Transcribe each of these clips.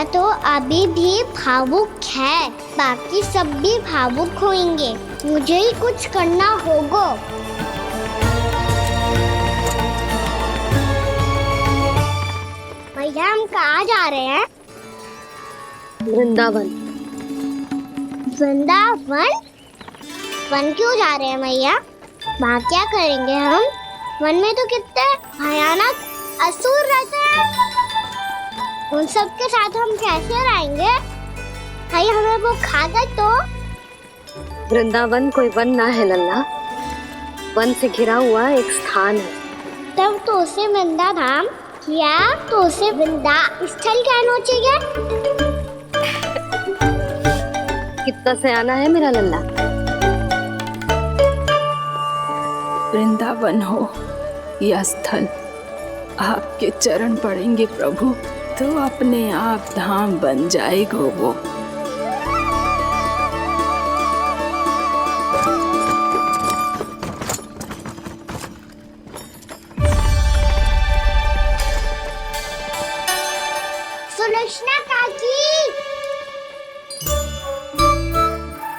मैया तो अभी भी भावुक है, बाकी सब भी भावुक होंगे। मुझे ही कुछ करना होगा। भैया हम कहाँ जा रहे हैं? वृंदावन। वृंदावन? वन क्यों जा रहे हैं भैया? वहाँ क्या करेंगे हम? वन में तो कितने भयानक असुर रहते हैं। उन सब के साथ हम कैसे रहेंगे? भाई हमें वो खा गए तो? वृंदावन कोई वन ना है लल्ला, वन से घिरा हुआ एक स्थान है। तब तो उसे वृंदा धाम किया, तो उसे वृंदा स्थल कहना चाहिए। कितना सयाना है मेरा लल्ला। वृंदावन हो या स्थल, आपके चरण पड़ेंगे प्रभु तो अपने आप धाम बन जाएगा वो। सुलक्षणा काकी,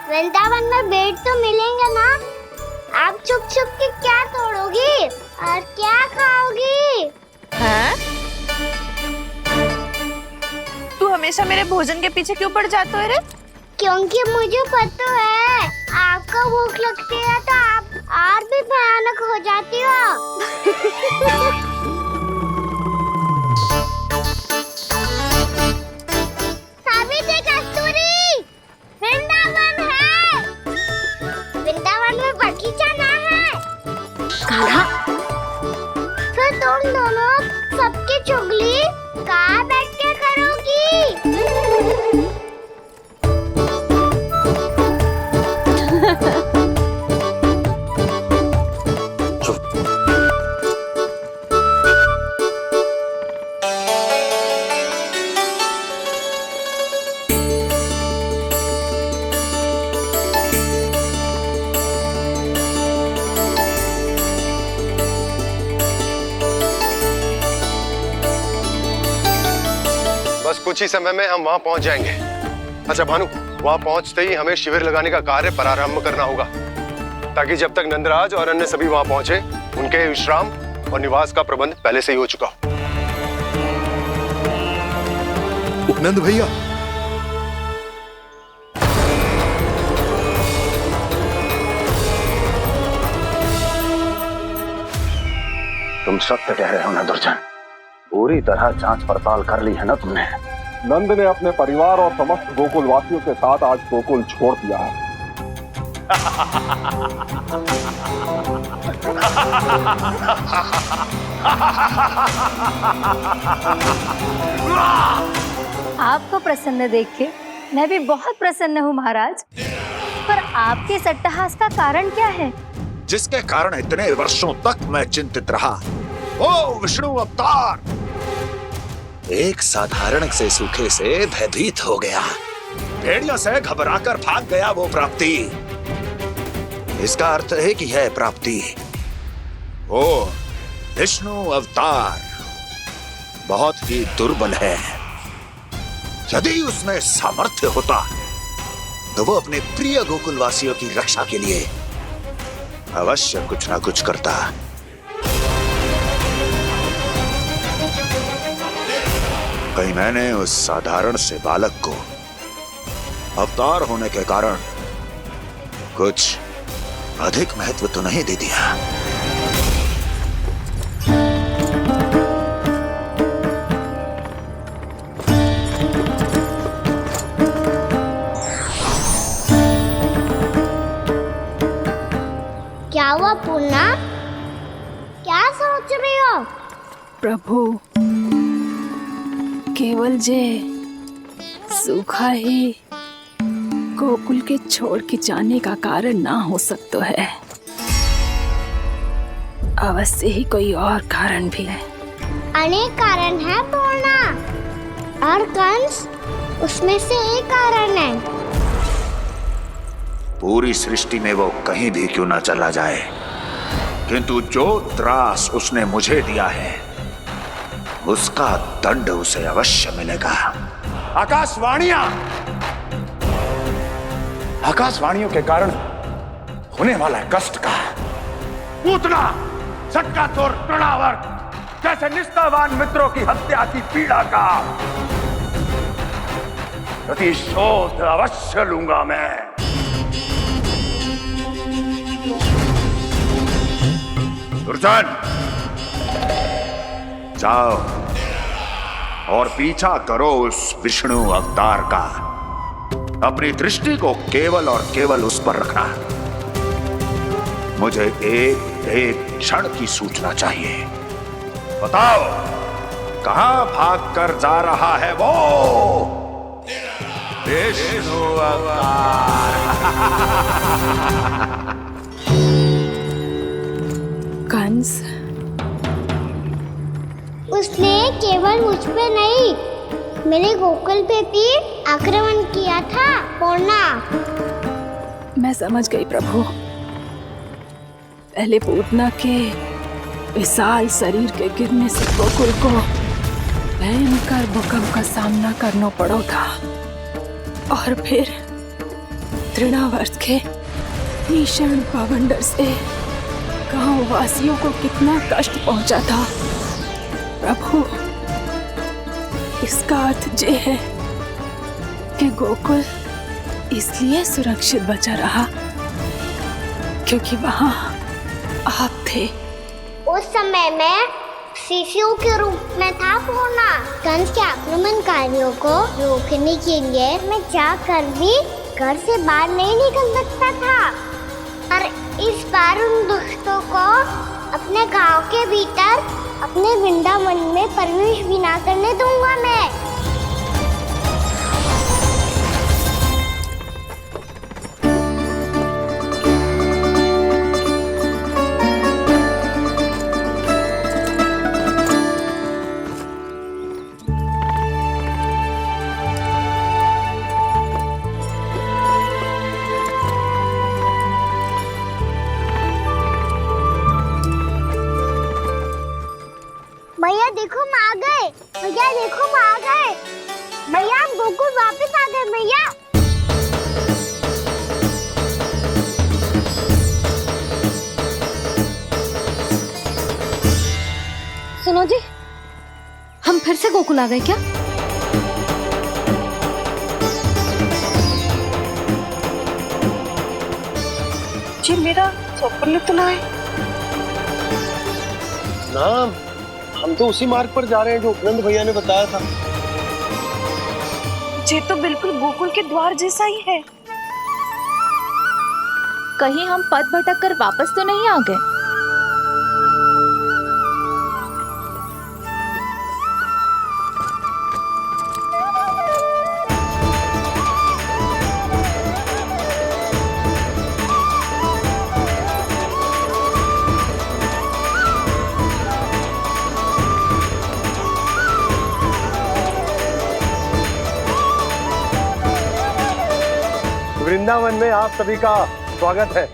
वृंदावन में बेट तो मिलेंगे ना? आप छुप छुप के क्या तोड़ोगी और क्या खाओगी? हाँ? तू हमेशा मेरे भोजन के पीछे क्यों पड़ जाता है रे? क्योंकि मुझे पता है आपको भूख लगती है तो आप और भी भयानक हो जाती हो। सावित्री, कस्तूरी, वृंदावन है। वृंदावन में बगीचा ना है। कान्हा, फिर तुम दोनों सबकी चुगली कहाँ बैठ के करोगी? बस कुछ ही समय में हम वहां पहुंच जाएंगे। अच्छा भानु, वहां पहुंचते ही हमें शिविर लगाने का कार्य प्रारंभ करना होगा, ताकि जब तक नंदराज और अन्य सभी वहां पहुंचे उनके विश्राम और निवास का प्रबंध पहले से ही हो चुका हो। नंद भैया, तुम सत्य कह रहे हो ना दुर्जन, पूरी तरह जांच पड़ताल कर ली है ना तुमने? नंद ने अपने परिवार और समस्त गोकुल वासियों के साथ आज गोकुल छोड़ दिया है। आपको प्रसन्न देख के मैं भी बहुत प्रसन्न हूँ महाराज, पर आपके इस अट्टहास का कारण क्या है? जिसके कारण इतने वर्षों तक मैं चिंतित रहा। ओ विष्णु अवतार! एक साधारण से सूखे से भयभीत हो गया, भेड़ियों से घबराकर भाग गया वो प्राप्ति। इसका अर्थ है कि यह प्राप्ति ओ विष्णु अवतार बहुत ही दुर्बल है। यदि उसमें सामर्थ्य होता तो वो अपने प्रिय गोकुलवासियों की रक्षा के लिए अवश्य कुछ ना कुछ करता। कहीं मैंने उस साधारण से बालक को अवतार होने के कारण कुछ अधिक महत्व तो नहीं दे दिया। क्या हुआ पूर्णा? क्या सोच रही हो? प्रभु, केवल जे सूखा ही गोकुल के छोड़ के जाने का कारण ना हो सकता है, अवश्य ही कोई और कारण भी है। अनेक कारण है पूर्णा, और कंस उसमें से एक कारण है। पूरी सृष्टि में वो कहीं भी क्यों ना चला जाए, किंतु जो त्रास उसने मुझे दिया है उसका दंड उसे अवश्य मिलेगा। आकाशवाणियों के कारण होने वाला कष्ट का पूतना झटका तोड़ तृणावर्त जैसे निष्ठावान मित्रों की हत्या की पीड़ा का प्रतिशोध अवश्य लूंगा मैं। दुर्जन, जाओ और पीछा करो उस विष्णु अवतार का। अपनी दृष्टि को केवल और केवल उस पर रखना। मुझे एक एक क्षण की सूचना चाहिए। बताओ कहां भागकर जा रहा है वो विष्णु अवतार? कंस, उसने केवल मुझ पे नहीं, मेरे गोकुल पे भी आक्रमण किया था पूर्णा। मैं समझ गई प्रभु। पहले पूतना के विशाल शरीर के गिरने से गोकुल को भयंकर भूकंप का सामना करना पड़ा था, और फिर तृणावर्त के भीषण पावंडर से गांव वासियों को कितना कष्ट पहुंचा था। प्रभु, इसका अर्थ ये है कि गोकुल इसलिए सुरक्षित बचा रहा क्योंकि वहां आप थे। उस समय मैं शिशु के रूप में था पूर्णा। कंस के आक्रमणकारियों को रोकने के लिए मैं जाकर भी घर से बाहर नहीं निकल सकता था, और इस बार उन दुष्टों को अपने गांव के भीतर अपने वृंदावन में प्रवेश भी ना करने दूंगा मैं। भैया देखो हम आ गए, भैया देखो हम आ गए, भैया हम गोकुल वापस आ गए भैया। सुनो जी, हम फिर से गोकुल आ गए क्या? जी मेरा स्वप्न तो ना है। ना, हम तो उसी मार्ग पर जा रहे हैं जो उपनंद भैया ने बताया था। ये तो बिल्कुल गोकुल के द्वार जैसा ही है। कहीं हम पथ भटक कर वापस तो नहीं आ गए? वृंदावन में आप सभी का स्वागत है।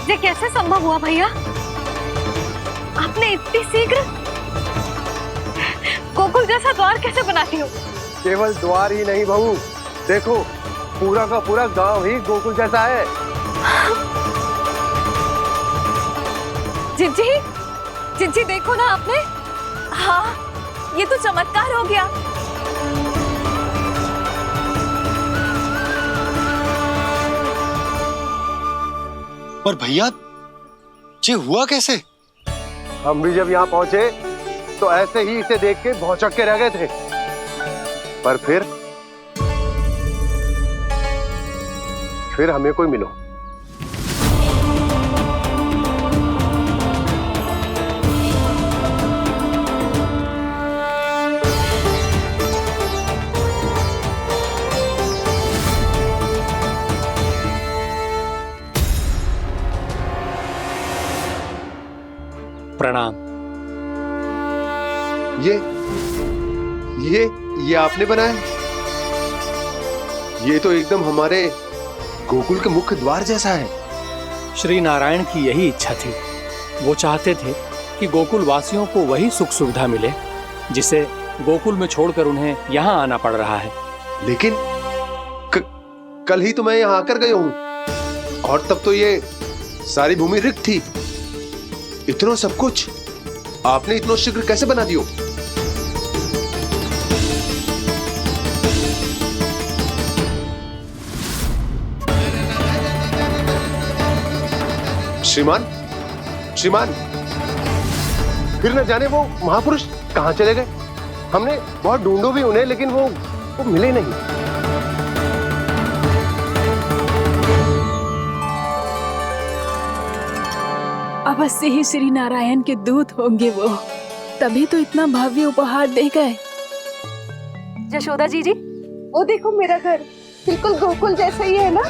ये कैसे संभव हुआ भैया? आपने इतनी शीघ्र गोकुल जैसा द्वार कैसे बना दिया? केवल द्वार ही नहीं बहू, देखो पूरा का पूरा गांव ही गोकुल जैसा है। जिज्जी, जिज्जी देखो ना आपने। हाँ, ये तो चमत्कार हो गया। पर भैया ये हुआ कैसे? हम भी जब यहाँ पहुंचे तो ऐसे ही इसे देख के भौचक के रह गए थे, पर फिर हमें कोई मिलो। प्रणाम। ये आपने बनाया? ये तो एकदम हमारे गोकुल के मुख्य द्वार जैसा है। श्री नारायण की यही इच्छा थी। वो चाहते थे ताकि गोकुल वासियों को वही सुख सुविधा मिले जिसे गोकुल में छोड़कर उन्हें यहाँ आना पड़ रहा है। लेकिन कल ही तो मैं यहाँ आकर गया हूँ और तब तो ये सारी भूमि रिक्त थी। इतना सब कुछ आपने इतना शीघ्र कैसे बना दियो? श्रीमान, श्रीमान, फिर न जाने वो महापुरुष कहां चले गए। हमने बहुत ढूंढो भी उन्हें, लेकिन वो मिले नहीं। अवश्य ही श्री नारायण के दूत होंगे वो, तभी तो इतना भव्य उपहार दे गए। यशोदा जी, वो देखो मेरा घर बिल्कुल गोकुल जैसा ही है ना।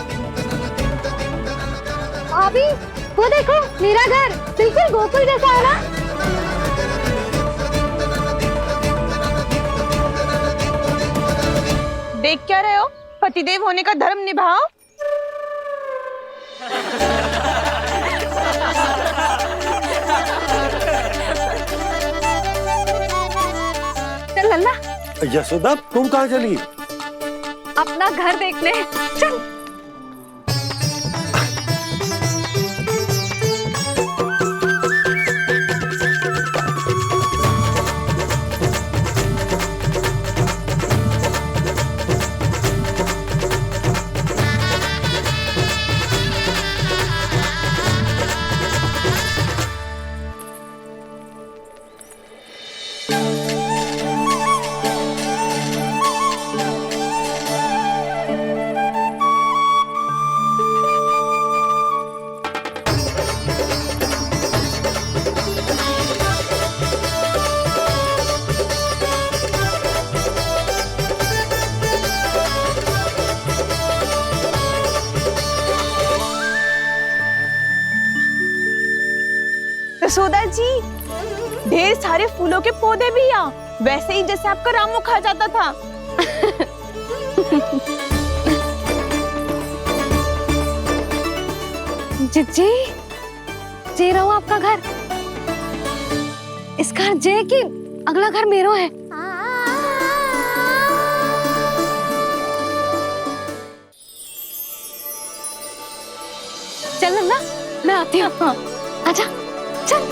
भाभी वो देखो मेरा घर बिल्कुल गोकुल जैसा है ना। देख क्या रहे हो? पतिदेव होने का धर्म निभाओ। चल लल्ला, यशोदा तुम कहाँ चली? अपना घर देखने चल। यशोदा जी, ढेर सारे फूलों के पौधे भी यहाँ, वैसे ही जैसे आपका रामू खा जाता था। जी जे रहो आपका घर। इसका घर जे कि अगला घर मेरो है। चल ना, मैं आती हूँ। आजा चल।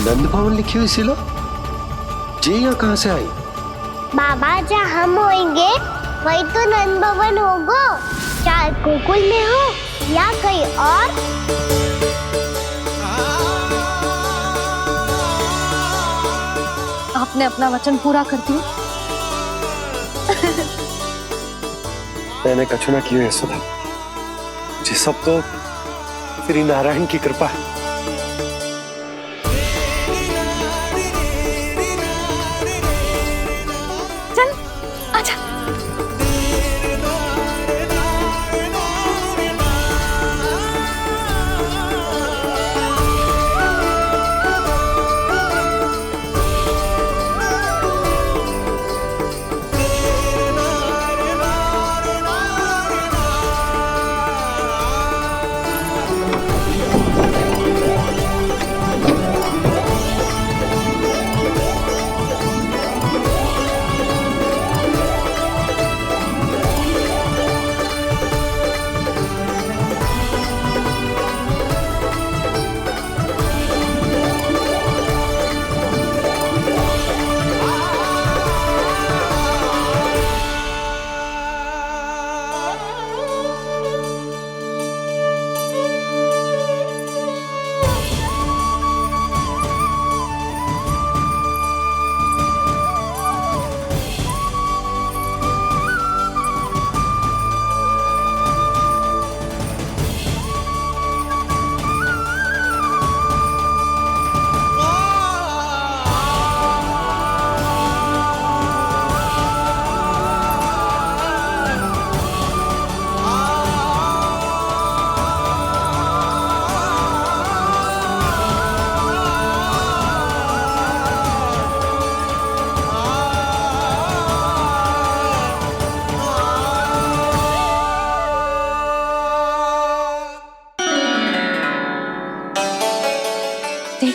नंद भवन लिखी हुई सिला जी यहाँ कहाँ से आई? बाबा, जहाँ हम होंगे वही तो नंद भवन होगा। चाहे गोकुल में हो या कहीं और। आपने अपना वचन पूरा कर दिया। मैंने कछु ना किया यशोदा जी, सब तो श्री नारायण की कृपा है। चल आजा।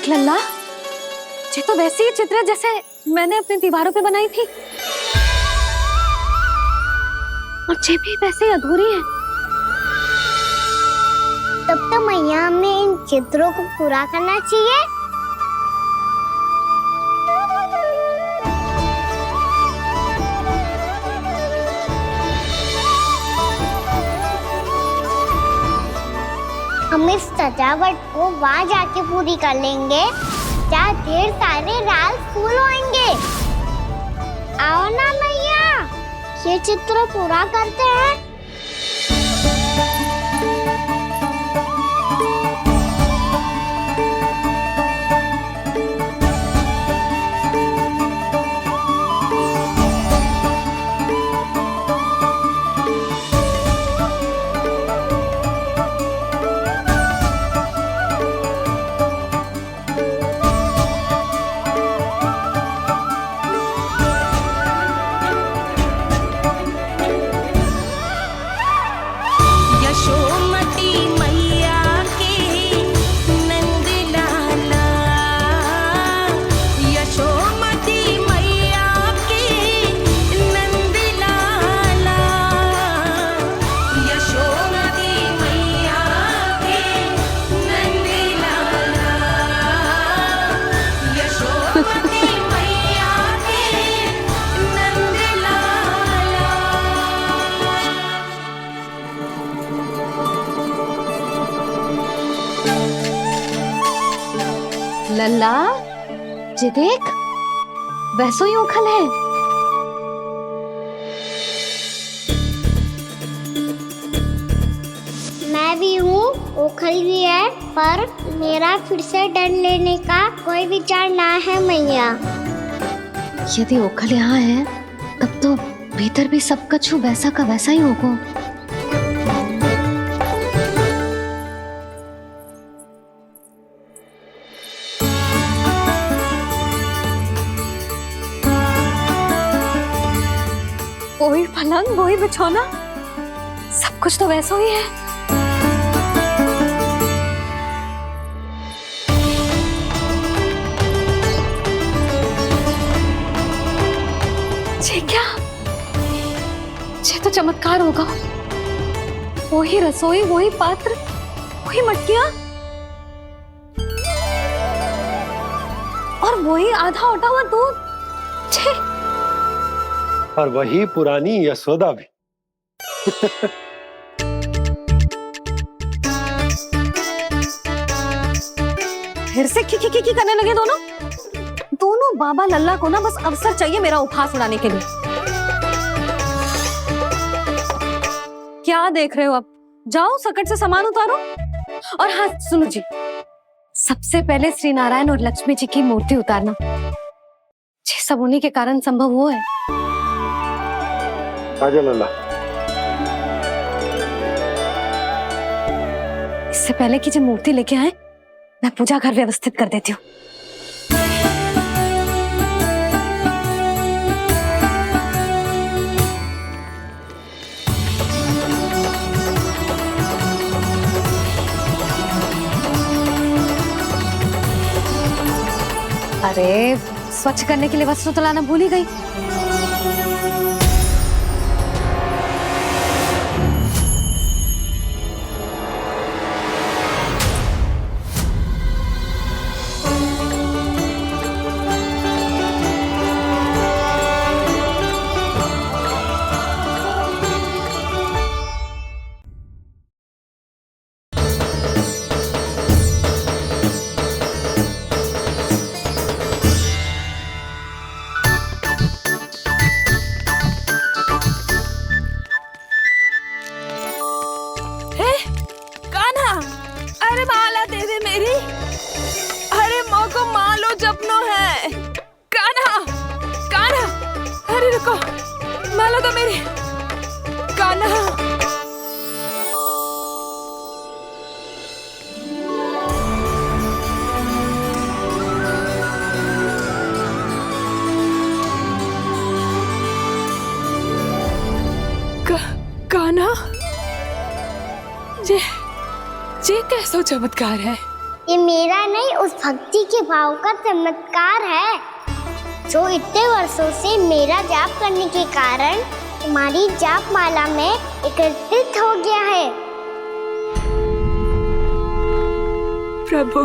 देख लल्ला, ये तो वैसी ही चित्र है जैसे मैंने अपनी दीवारों पे बनाई थी, और ये भी वैसे ही अधूरी है। तब तो मैया हमें इन चित्रों को पूरा करना चाहिए। हम इस सजावट को वहाँ जाके पूरी कर लेंगे जहाँ ढेर सारे लाल फूल होंगे। आओ ना मैया, ये चित्र पूरा करते हैं। लल्ला, ये देख, वैसो ही उखल है। मैं भी हूँ, ओखल भी है, पर मेरा फिर से डर लेने का कोई विचार ना है मैया। यदि ओखल यहाँ है, तब तो भीतर भी सब कछु वैसा का वैसा ही होगा। वही पलंग, वही बिछौना, सब कुछ तो वैसा ही है। ये क्या? ये तो चमत्कार होगा। वही रसोई, वही पात्र, वही मटकियां, और वही आधा उटा हुआ दूध। छे! और वही पुरानी यशोदा भी। फिर से की करने लगे दोनों बाबा लल्ला को ना बस अवसर चाहिए मेरा उपहास उड़ाने के लिए। क्या देख रहे हो? अब जाओ, सकट से सामान उतारो। और हाँ सुनो जी, सबसे पहले श्री नारायण और लक्ष्मी जी की मूर्ति उतारना। ये सब उन्हीं के कारण संभव हुआ है। आजा लल्ला। इससे पहले कि जो मूर्ति लेके आए, मैं पूजा घर व्यवस्थित कर देती हूँ। अरे, स्वच्छ करने के लिए वस्त्र तो लाना भूल ही गई। माला तो मेरी कान्हा। कान्हा, ये कैसा चमत्कार है? ये मेरा नहीं, उस भक्ति के भाव का चमत्कार है जो इतने वर्षों से मेरा जाप करने के कारण तुम्हारी जाप माला में एकत्रित हो गया है। प्रभु,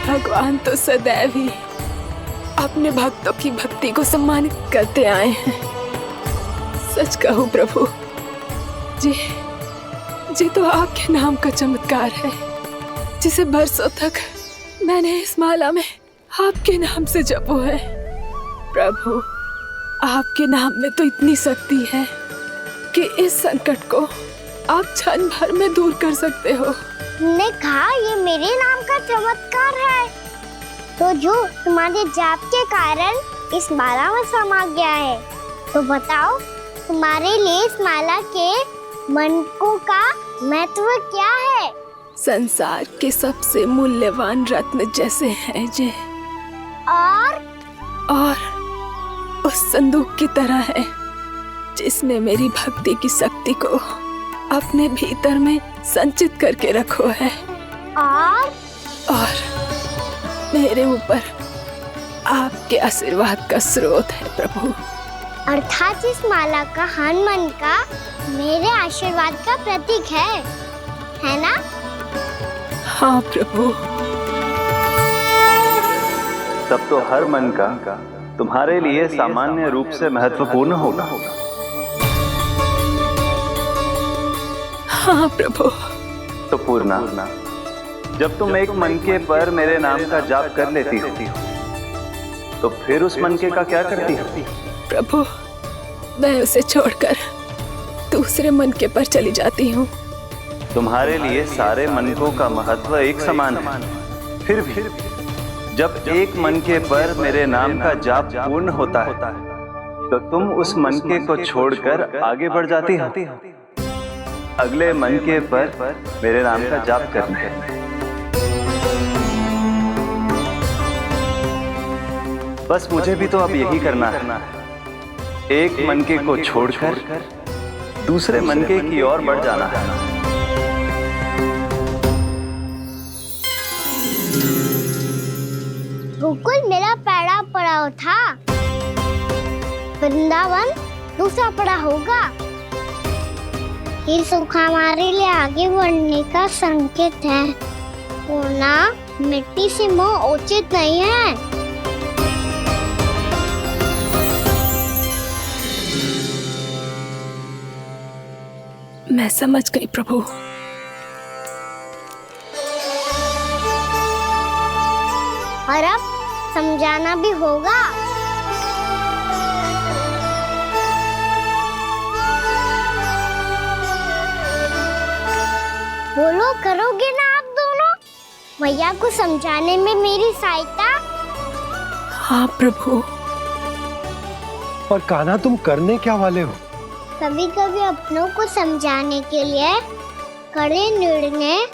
भगवान तो सदैव ही अपने भक्तों की भक्ति को सम्मानित करते आए हैं। सच कहूं प्रभु जी तो आपके नाम का चमत्कार है, जिसे बरसों तक मैंने इस माला में आपके नाम से जपो है। प्रभु, आपके नाम में तो इतनी शक्ति है कि इस संकट को आप क्षण भर में दूर कर सकते हो। तुमने कहा ये मेरे नाम का चमत्कार है, तो जो तुम्हारे जाप के कारण इस माला में समा गया है, तो बताओ तुम्हारे लिए इस माला के मनकों का महत्व क्या है? संसार के सबसे मूल्यवान रत्न जैसे हैं जे, और उस संदूक की तरह है जिसने मेरी भक्ति की शक्ति को अपने भीतर में संचित करके रखो है। और मेरे ऊपर आपके आशीर्वाद का स्रोत है प्रभु। अर्थात इस माला का हनुमान का मेरे आशीर्वाद का प्रतीक है ना? हाँ प्रभु। तब तो हर मन का तुम्हारे लिए सामान्य रूप से महत्वपूर्ण होगा। हाँ प्रभु। तो पूर्णा, जब तुम एक मनके पर मेरे नाम का जाप कर लेती हो, तो फिर उस मनके का क्या करती हो? प्रभु, मैं उसे छोड़कर दूसरे मनके पर चली जाती हूँ। तुम्हारे लिए सारे मनकों का महत्व एक समान है। फिर भी जब एक मनके पर मेरे नाम का जाप पूर्ण होता है, तो तुम उस मनके को छोड़कर आगे बढ़ जाती हो अगले मनके पर मेरे नाम का जाप करने। बस मुझे भी तो अब यही करना है, एक मनके को छोड़कर दूसरे मनके की ओर बढ़ जाना है। गोकुल मेरा पहला पड़ाव था, वृंदावन दूसरा पड़ा होगा। ये सुख हमारे लिए आगे बढ़ने का संकेत है। पूर्णा, मिट्टी से मोह उचित नहीं है। मैं समझ गई प्रभु। और अब समझाना भी होगा। बोलो, करोगे ना आप दोनों? भैया को समझाने में मेरी सहायता? हाँ प्रभु। और कान्हा, तुम करने क्या वाले हो? कभी कभी अपनों को समझाने के लिए कड़े निर्णय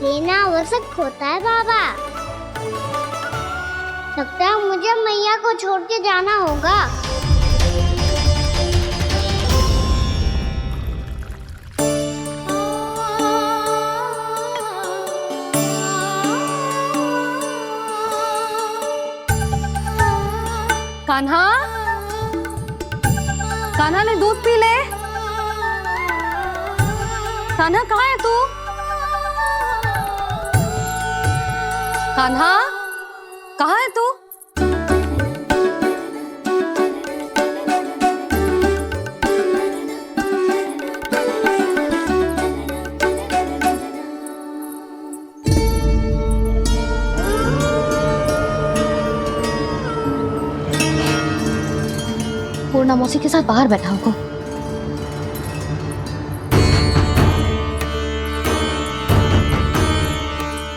लेना आवश्यक होता है बाबा। लगता है मुझे मैया को छोड़ के जाना होगा। कान्हा, कान्हा ने दूध पी ले। कान्हा, कहाँ है तू? कान्हा, कहाँ है तू? पूर्णा मौसी के साथ बाहर बैठा होगा।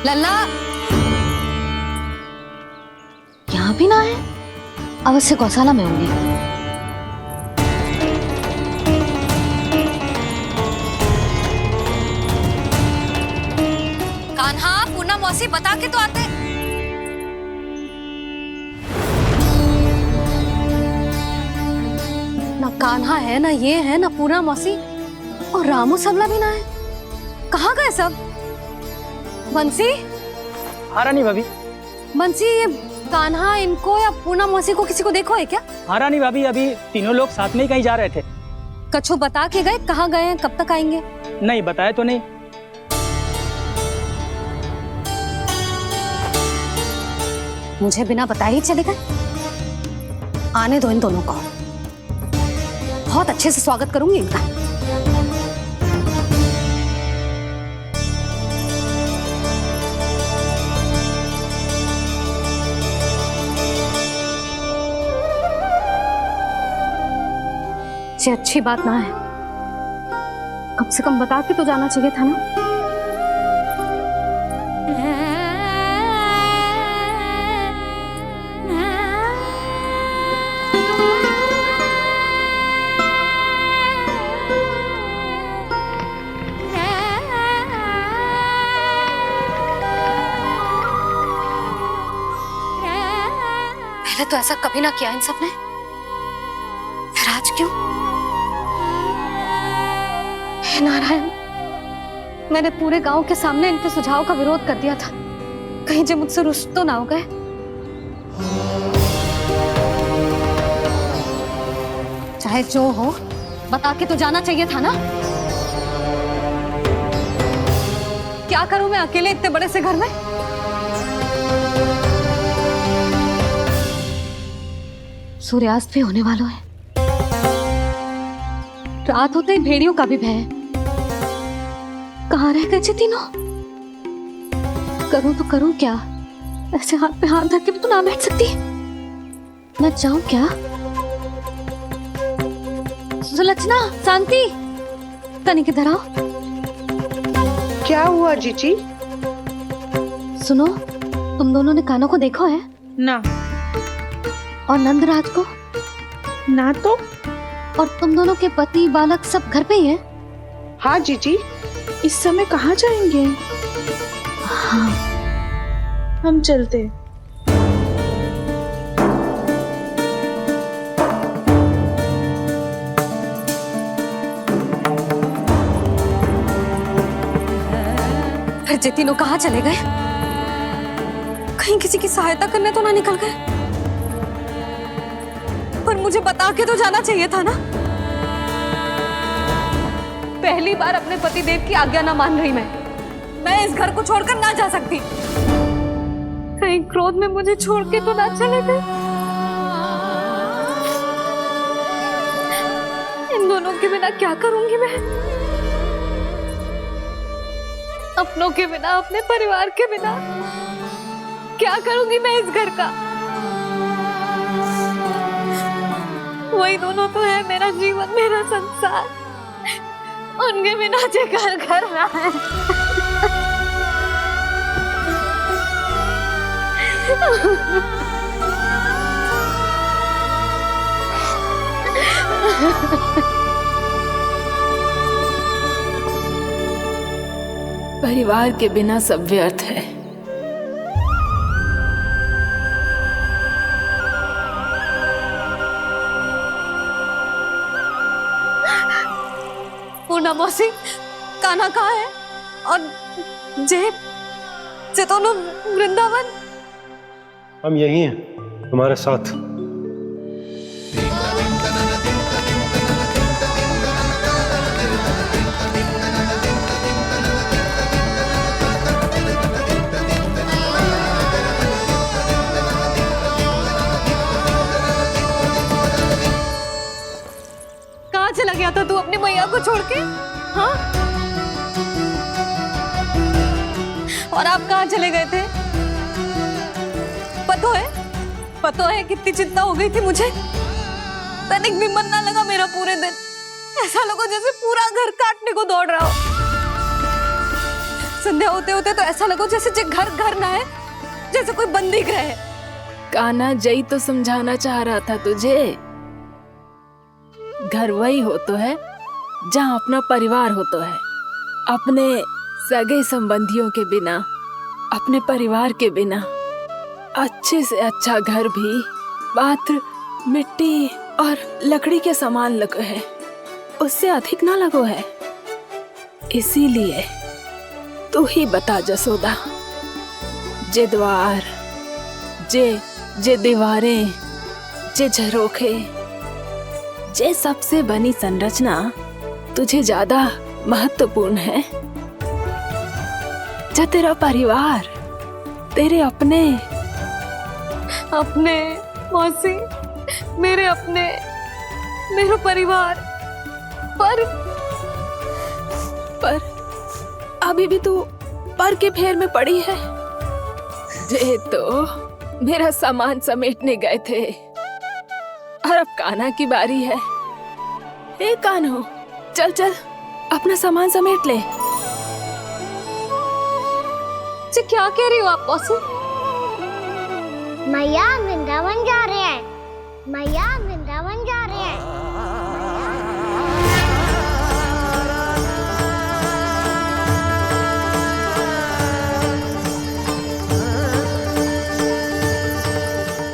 लल्ला, यहाँ भी ना है। अवश्य गौशाला में होंगे। कान्हा, पूर्णा मौसी बता के तो आते। ना कान्हा है, ना ये है, ना पूर्णा मौसी, और रामू सबला भी ना है। कहाँ गए सब? बंसी, हाँ रानी भाभी। बंसी, ये कान्हा इनको या पूर्णा मौसी को किसी को देखो है क्या? हाँ रानी भाभी, अभी तीनों लोग साथ में ही कहीं जा रहे थे। कछु बता के गए कहाँ गए हैं, कब तक आएंगे? नहीं बताया तो नहीं। मुझे बिना बताए ही चले गए? आने दो इन दोनों को, बहुत अच्छे से स्वागत करूंगी इनका। ये अच्छी बात ना है, कम से कम बता के तो जाना चाहिए था ना। पहले तो ऐसा कभी ना किया इन सब ने, फिर आज क्यों? हे नारायण, मैंने पूरे गांव के सामने इनके सुझाव का विरोध कर दिया था, कहीं जे मुझसे रुष्ट तो ना हो गए। चाहे जो हो, बता के तो जाना चाहिए था ना। क्या करूं मैं अकेले इतने बड़े से घर में? सूर्यास्त भी होने वाला है, रात होते ही भेड़ियों का भी भय है। कहाँ रह गए तीनों? करूं तो करूं क्या? ऐसे हाथ पे हाथ धर के भी तो ना बैठ सकती। मैं जाऊं क्या? सुलक्षणा, शांति, तनिक इधर आओ। क्या हुआ जीजी? सुनो, तुम दोनों ने कान्हा को देखा है? ना। और नंदराज को? ना तो। और तुम दोनों के पति बालक सब घर पे ही हैं? हाँ जीजी, इस समय कहाँ जाएंगे? हाँ। हम चलते। फिर जे तीनों कहाँ चले गए? कहीं किसी की सहायता करने तो ना निकल गए? पर मुझे बता के तो जाना चाहिए था ना। पहली बार अपने पति देव की आज्ञा ना मान रही मैं इस घर को छोड़कर ना जा सकती। कहीं क्रोध में मुझे छोड़ के तो ना चले गए। इन दोनों के बिना क्या करूंगी मैं? अपनों के बिना, अपने परिवार के बिना क्या करूंगी मैं इस घर का? वही दोनों तो है मेरा जीवन, मेरा संसार। उनके बिना जे घर घर रहा है। परिवार के बिना सब व्यर्थ है। पूर्णा मौसी, कान्हा कहाँ है? और जे दोनों वृंदावन? हम यही हैं, तुम्हारे साथ। कहाँ चला गया था तू अपनी मैया को छोड़ के? हाँ? और आप कहाँ चले गए थे? पता है कितनी चिंता हो गई थी मुझे। तनिक भी मन ना लगा मेरा पूरे दिन। ऐसा लगा जैसे पूरा घर काटने को दौड़ रहा हो। संध्या होते होते तो ऐसा लगा जैसे घर घर ना है, जैसे कोई बंदी गृह है। कान्हा जई तो समझाना चाह रहा था तुझे। घर वही हो तो है जहाँ अपना परिवार हो तो है। अपने सगे संबंधियों के बिना, अपने परिवार के बिना अच्छे से अच्छा घर भी पात्र मिट्टी और लकड़ी के समान लगो है, उससे अधिक ना लगो है। इसीलिए तू ही बता जसोदा, जे द्वार, जे दीवारें, जे झरोखे, जे सबसे बनी संरचना तुझे ज्यादा महत्वपूर्ण है? जो तेरा परिवार, तेरे अपने मौसी, मेरे अपने, मेरा परिवार, पर अभी भी तू पर के फेर में पड़ी है। जे तो मेरा सामान समेटने गए थे और अब कान्हा की बारी है। ए कान्हो, चल चल अपना सामान समेट ले। जी क्या कह रही हो आप मौसी? मैया वृंदावन जा रहे हैं, मैया वृंदावन जा रहे हैं।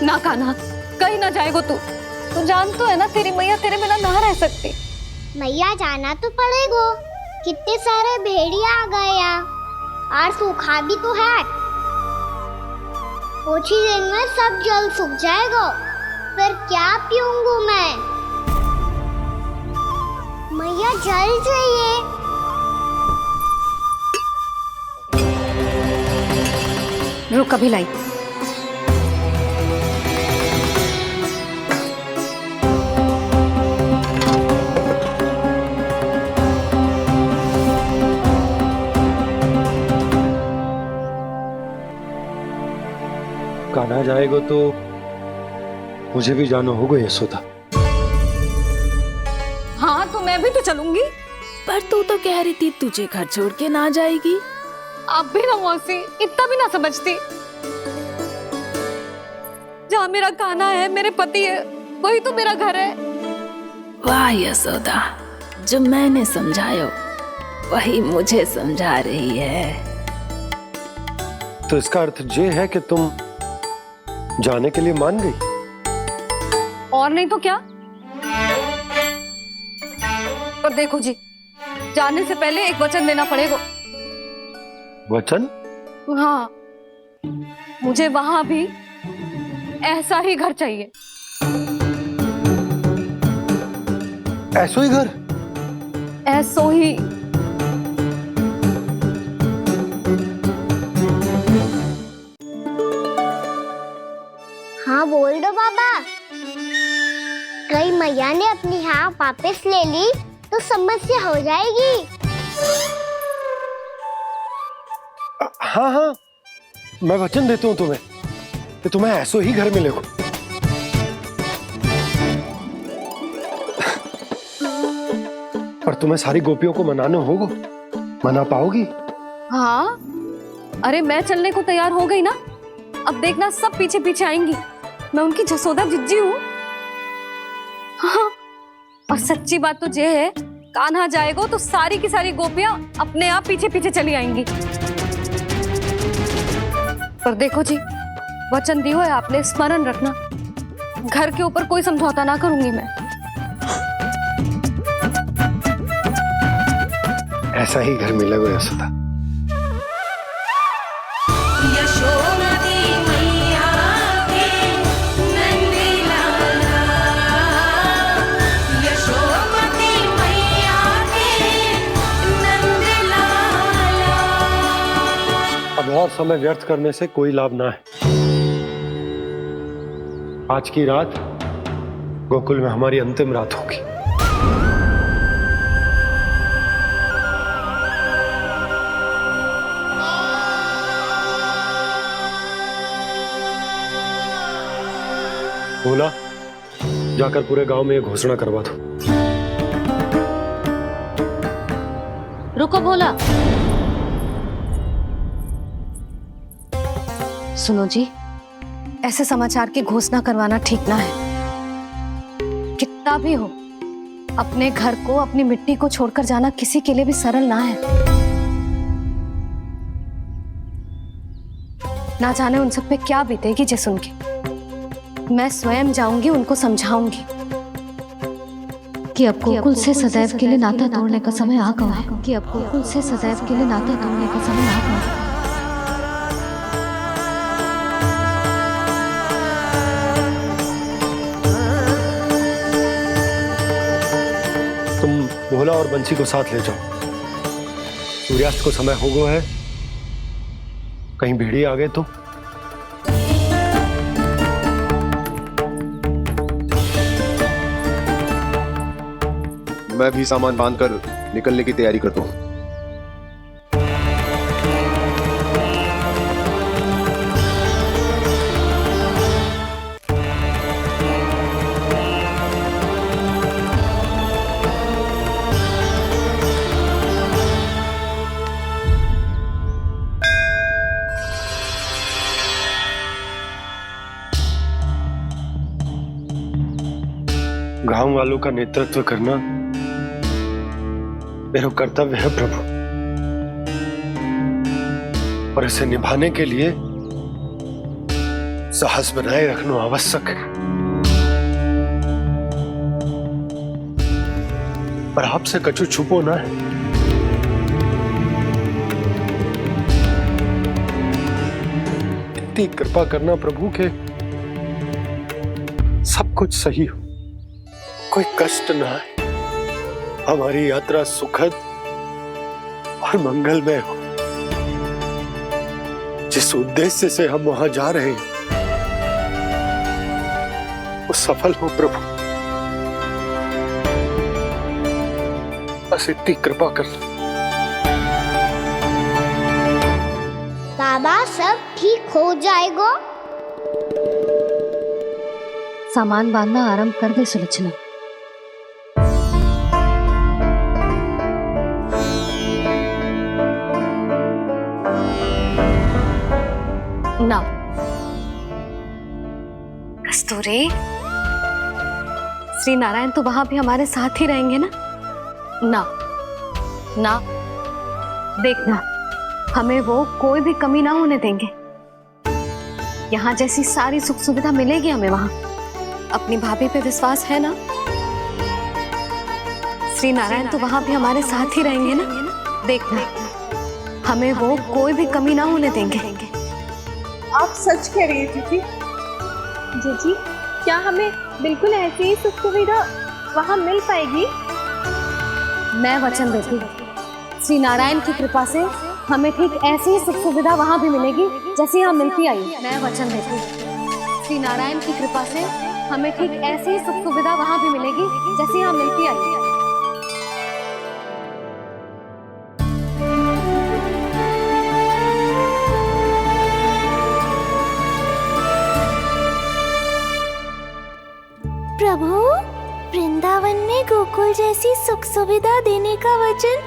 ना कान्हा, कहीं ना जाएगो तू जान तो है ना तेरी मैया तेरे बिना ना रह सकती। मैया जाना तो पड़ेगा, कितने सारे भेड़िया आ गए यहाँ और सूखा भी तो है। कुछ ही दिन में सब जल सूख जाएगा, फिर क्या पीऊंगी मैं? मैया जल चाहिए। रुक अभी लाई। कान्हा जाएगा तो मुझे भी जाना होगा यशोदा। हाँ तो मैं भी तो चलूंगी। पर तू तो कह रही थी तुझे घर छोड़ के ना जाएगी। आप भी ना मौसी, इतना भी ना समझती। जहाँ मेरा कान्हा है, मेरे पति है, वही तो मेरा घर है। वाह यशोदा, जो मैंने समझाया वही मुझे समझा रही है। तो इसका अर्थ ये है कि तुम जाने के लिए मान गई? और नहीं तो क्या। पर देखो जी, जाने से पहले एक वचन देना पड़ेगा। वचन? हाँ, मुझे वहां भी ऐसा ही घर चाहिए। ऐसो ही घर? ऐसो ही। हाँ बोल दो बाबा। कहीं मैया ने अपनी हाँ वापस ले ली तो समस्या हो जाएगी। हाँ हाँ, मैं वचन देता हूँ तुम्हें कि तुम्हें ऐसो ही घर मिलेगा। पर तुम्हें सारी गोपियों को मनाना होगा। मना पाओगी? हाँ, अरे मैं चलने को तैयार हो गई ना। अब देखना सब पीछे पीछे आएंगी। मैं उनकी जसोदा जिज्जी हूँ। हाँ, और सच्ची बात तो ये है, कान्हा जाएगा तो सारी की सारी गोपियां अपने आप पीछे पीछे चली आएंगी। पर देखो जी, वचन दियो है आपने, स्मरण रखना। घर के ऊपर कोई समझौता ना करूंगी मैं। ऐसा ही घर मिलेगा यशोदा। अब और समय व्यर्थ करने से कोई लाभ ना है। आज की रात गोकुल में हमारी अंतिम रात होगी। बोला, जाकर पूरे गांव में ये घोषणा करवा दो। रुको भोला। सुनो जी, ऐसे समाचार की घोषणा करवाना ठीक ना है। कितना भी हो, अपने घर को, अपनी मिट्टी को छोड़कर जाना किसी के लिए भी सरल ना है। ना जाने उन सब पे क्या बीतेगी जे सुन के। मैं स्वयं जाऊंगी, उनको समझाऊंगी कि अब गोकुल से सदैव के लिए नाता तोड़ने का समय आ गया है। कि अब गोकुल से सदैव के लिए नाता तोड़ने का समय आ गया है। भोला और बंसी को साथ ले जाओ। सूर्यास्त को समय हो गया है, कहीं भेड़िए आ गए तो। मैं भी सामान बांधकर निकलने की तैयारी करता हूं। गांव वालों का नेतृत्व करना मेरा कर्तव्य है प्रभु, और इसे निभाने के लिए साहस बनाए रखना आवश्यक है। पर आपसे कछु छुपो ना है। इतनी कृपा करना प्रभु के सब कुछ सही हो, कोई कष्ट ना आए, हमारी यात्रा सुखद और मंगलमय हो। जिस उद्देश्य से हम वहां जा रहे हैं वो सफल हो प्रभु, बस इतनी कृपा कर। बाबा सब ठीक हो जाएगा। सामान बांधना आरंभ कर दे सुलोचना। ना कस्तूरी, श्री नारायण तो वहां भी हमारे साथ ही रहेंगे ना? ना ना, देखना हमें वो कोई भी कमी ना होने देंगे। यहाँ जैसी सारी सुख सुविधा मिलेगी हमें वहां। अपनी भाभी पे विश्वास है ना? श्री नारायण तो वहां भी हमारे साथ ही रहेंगे ना? देखना हमें वो कोई भी कमी ना होने देंगे। आप सच कह रही थी जीजी, क्या हमें बिल्कुल ऐसी ही सुख सुविधा वहाँ मिल पाएगी? मैं वचन देती हूँ, श्री नारायण की कृपा से हमें ठीक ऐसी ही सुख सुविधा वहाँ भी मिलेगी जैसी यहाँ मिलती आई। मैं वचन देती हूँ, श्री नारायण की कृपा से हमें ठीक ऐसी ही सुख सुविधा वहाँ भी मिलेगी जैसी यहाँ मिलती आई। प्रभु, वृंदावन में गोकुल जैसी सुख सुविधा देने का वचन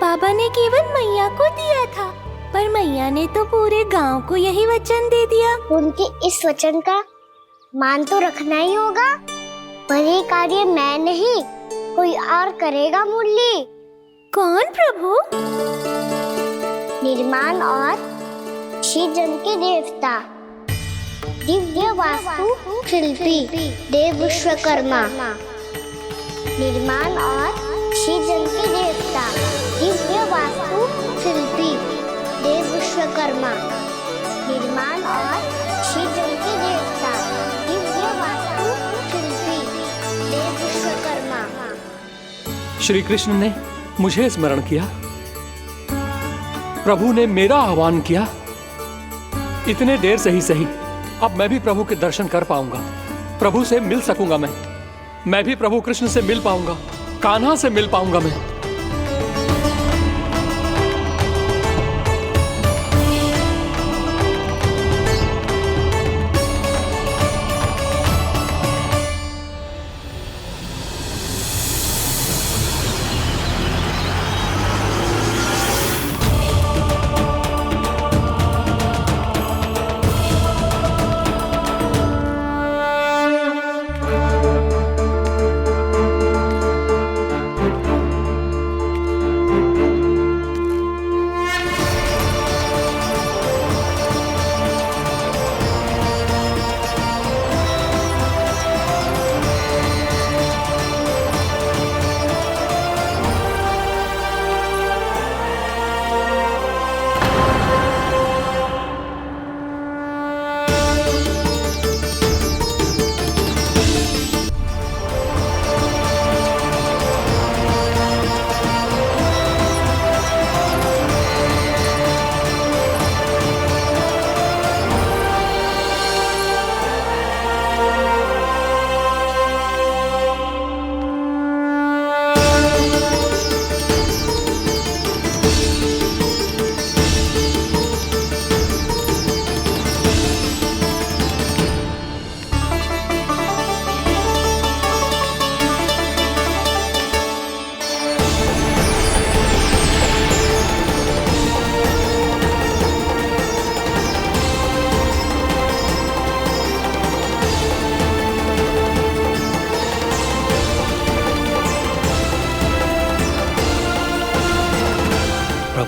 बाबा ने केवल मैया को दिया था, पर मैया ने तो पूरे गांव को यही वचन दे दिया। उनके इस वचन का मान तो रखना ही होगा, पर ये कार्य मैं नहीं कोई और करेगा। मुरली कौन प्रभु? निर्माण और श्रीजन के देवता, दिव्य वास्तु शिल्पी देव विश्वकर्मा। निर्माण और श्रीजन के देवता, दिव्य वास्तु शिल्पी देव विश्वकर्मा। निर्माण और श्रीजन के देवता, दिव्य वास्तु शिल्पी देव विश्वकर्मा। श्री कृष्ण ने मुझे स्मरण किया, प्रभु ने मेरा आह्वान किया। इतने देर से ही सही, अब मैं भी प्रभु के दर्शन कर पाऊंगा, प्रभु से मिल सकूंगा। मैं भी प्रभु कृष्ण से मिल पाऊंगा, कान्हा से मिल पाऊंगा मैं।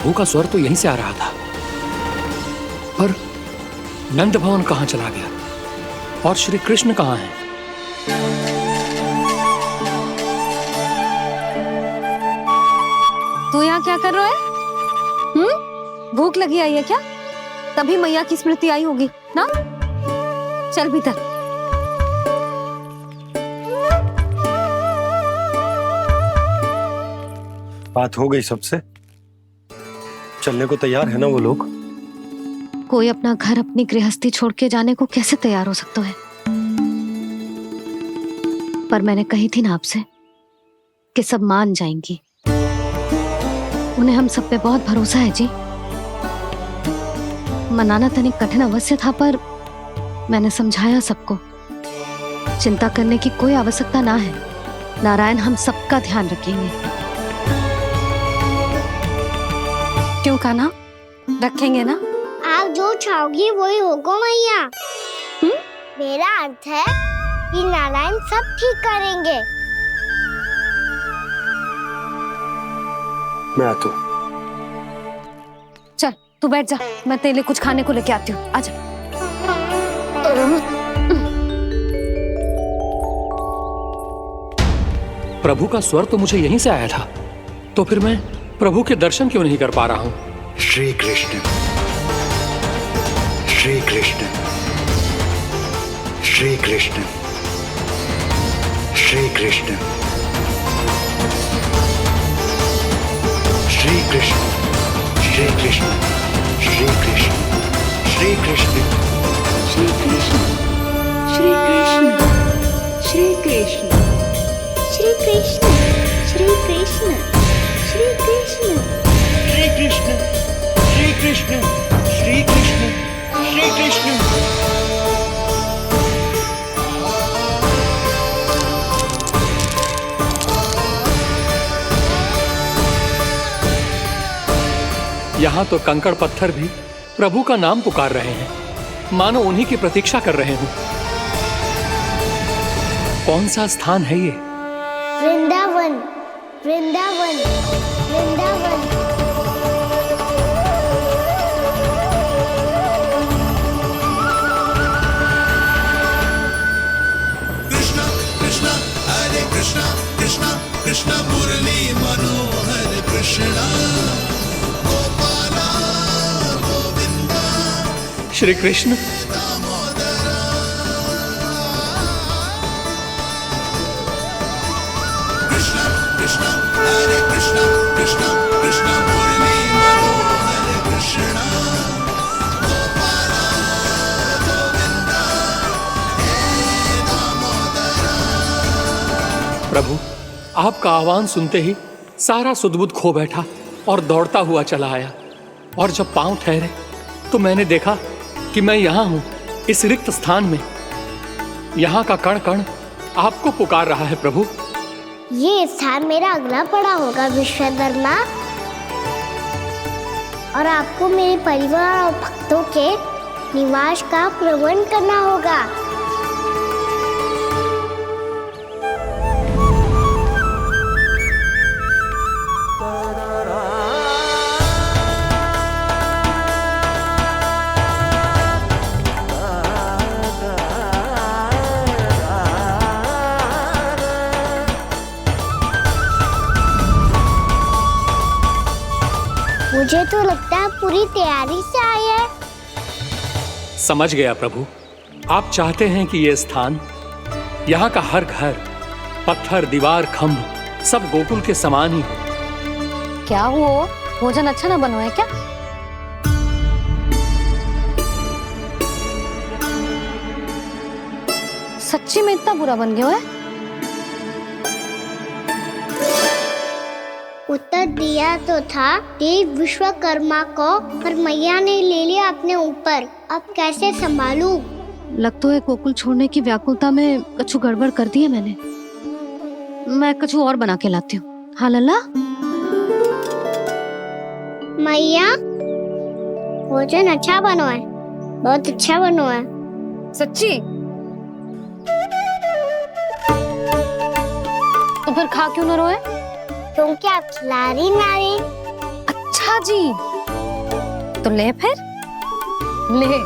प्रभु का स्वर तो यहीं से आ रहा था, पर नंद भवन कहां चला गया और श्री कृष्ण कहां हैं? तू यहाँ क्या कर रहा है? भूख लगी आई है क्या? तभी मैया की स्मृति आई होगी ना? चल भीतर। बात हो गई सबसे? चलने को तैयार है ना वो लोग? कोई अपना घर अपनी गृहस्थी छोड़ के जाने को कैसे तैयार हो सकता है? पर मैंने कही थी ना आपसे कि सब मान जाएंगी। उन्हें हम सब पे बहुत भरोसा है जी। मनाना तनिक कठिन अवश्य था, पर मैंने समझाया सबको। चिंता करने की कोई आवश्यकता ना है। नारायण हम सबका ध्यान रखेंगे। क्यों कान्हा, रखेंगे ना? आप जो चाहोगी वही होगा मैया। मेरा अर्थ है कि नारायण सब ठीक करेंगे। मैं आता हूँ। चल तू बैठ जा, मैं तेरे लिए कुछ खाने को लेके आती हूँ। आजा। प्रभु का स्वर तो मुझे यहीं से आया था, तो फिर मैं प्रभु के दर्शन क्यों नहीं कर पा रहा हूँ? श्री कृष्ण, श्री कृष्ण, श्री कृष्ण, श्री कृष्ण, श्री कृष्ण, श्री कृष्ण, श्री कृष्ण, श्री कृष्ण, श्री कृष्ण, श्री कृष्ण, श्री कृष्ण, श्री कृष्ण, श्री कृष्ण, श्री कृष्ण, श्री कृष्ण, श्री कृष्ण, श्री कृष्ण, श्री कृष्ण। यहाँ तो कंकड़ पत्थर भी प्रभु का नाम पुकार रहे हैं, मानो उन्हीं की प्रतीक्षा कर रहे हों। कौन सा स्थान है ये? वृंदावन, वृंदावन, वृंदावन। कृष्ण कृष्ण हरे कृष्ण, कृष्ण कृष्ण मुरली मनोहर कृष्ण गोपाला गोविंदा। श्री कृष्ण, कृष्ण हरे कृष्ण, कृष्ण कृष्ण मुरली मनोहर कृष्ण गोपाला गोविंदा हे दामोदरा। प्रभु आपका आह्वान सुनते ही सारा सुध-बुध खो बैठा और दौड़ता हुआ चला आया। और जब पांव ठहरे तो मैंने देखा कि मैं यहाँ हूँ, इस रिक्त स्थान में। यहाँ का कण कण आपको पुकार रहा है प्रभु। ये स्थान मेरा अगला पड़ा होगा विश्वकर्मा, और आपको मेरे परिवार और भक्तों के निवास का प्रबंध करना होगा। मुझे तो लगता है पूरी तैयारी से आए हैं। समझ गया प्रभु, आप चाहते हैं कि ये स्थान, यहाँ का हर घर, पत्थर, दीवार, खंभ सब गोकुल के समान ही हो। क्या हुआ? भोजन अच्छा ना बनो है क्या? सच्ची में इतना बुरा बन गया है? उत्तर दिया तो था देव विश्वकर्मा को, पर मैया ने ले लिया अपने ऊपर। अब कैसे संभालूं? लगता है गोकुल छोड़ने की व्याकुलता में कछु गड़बड़ कर दी है मैंने। मैं कछु और बना के लाती हूँ। हाँ लल्ला? मैया, भोजन अच्छा बनो है, बहुत अच्छा बनो है। सच्ची? तो फिर खा क्यों न रोए? तुम क्या खिला रही नारी? अच्छा अच्छा जी, तो ले फिर ले।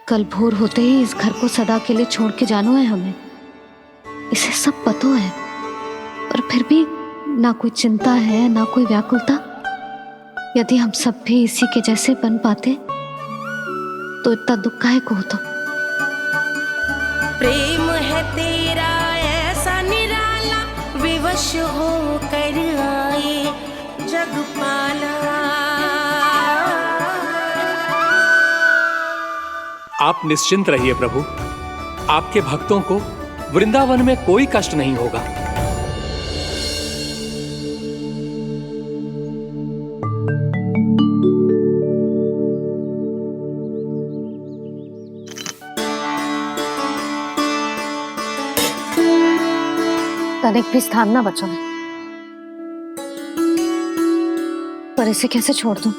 कल भोर होते ही इस घर को सदा के लिए छोड़ के जाना है हमें, इसे सब पता है, पर फिर भी ना कोई चिंता है ना कोई व्याकुलता। यदि हम सब भी इसी के जैसे बन पाते तो इतना दुख काहे को होता। प्रेम है तेरा ऐसा निराला, विवश हो कर आए जग पाला। आप निश्चिंत रहिए प्रभु, आपके भक्तों को वृंदावन में कोई कष्ट नहीं होगा। तनिक भी स्थान ना बचो है, पर इसे कैसे छोड़ दूं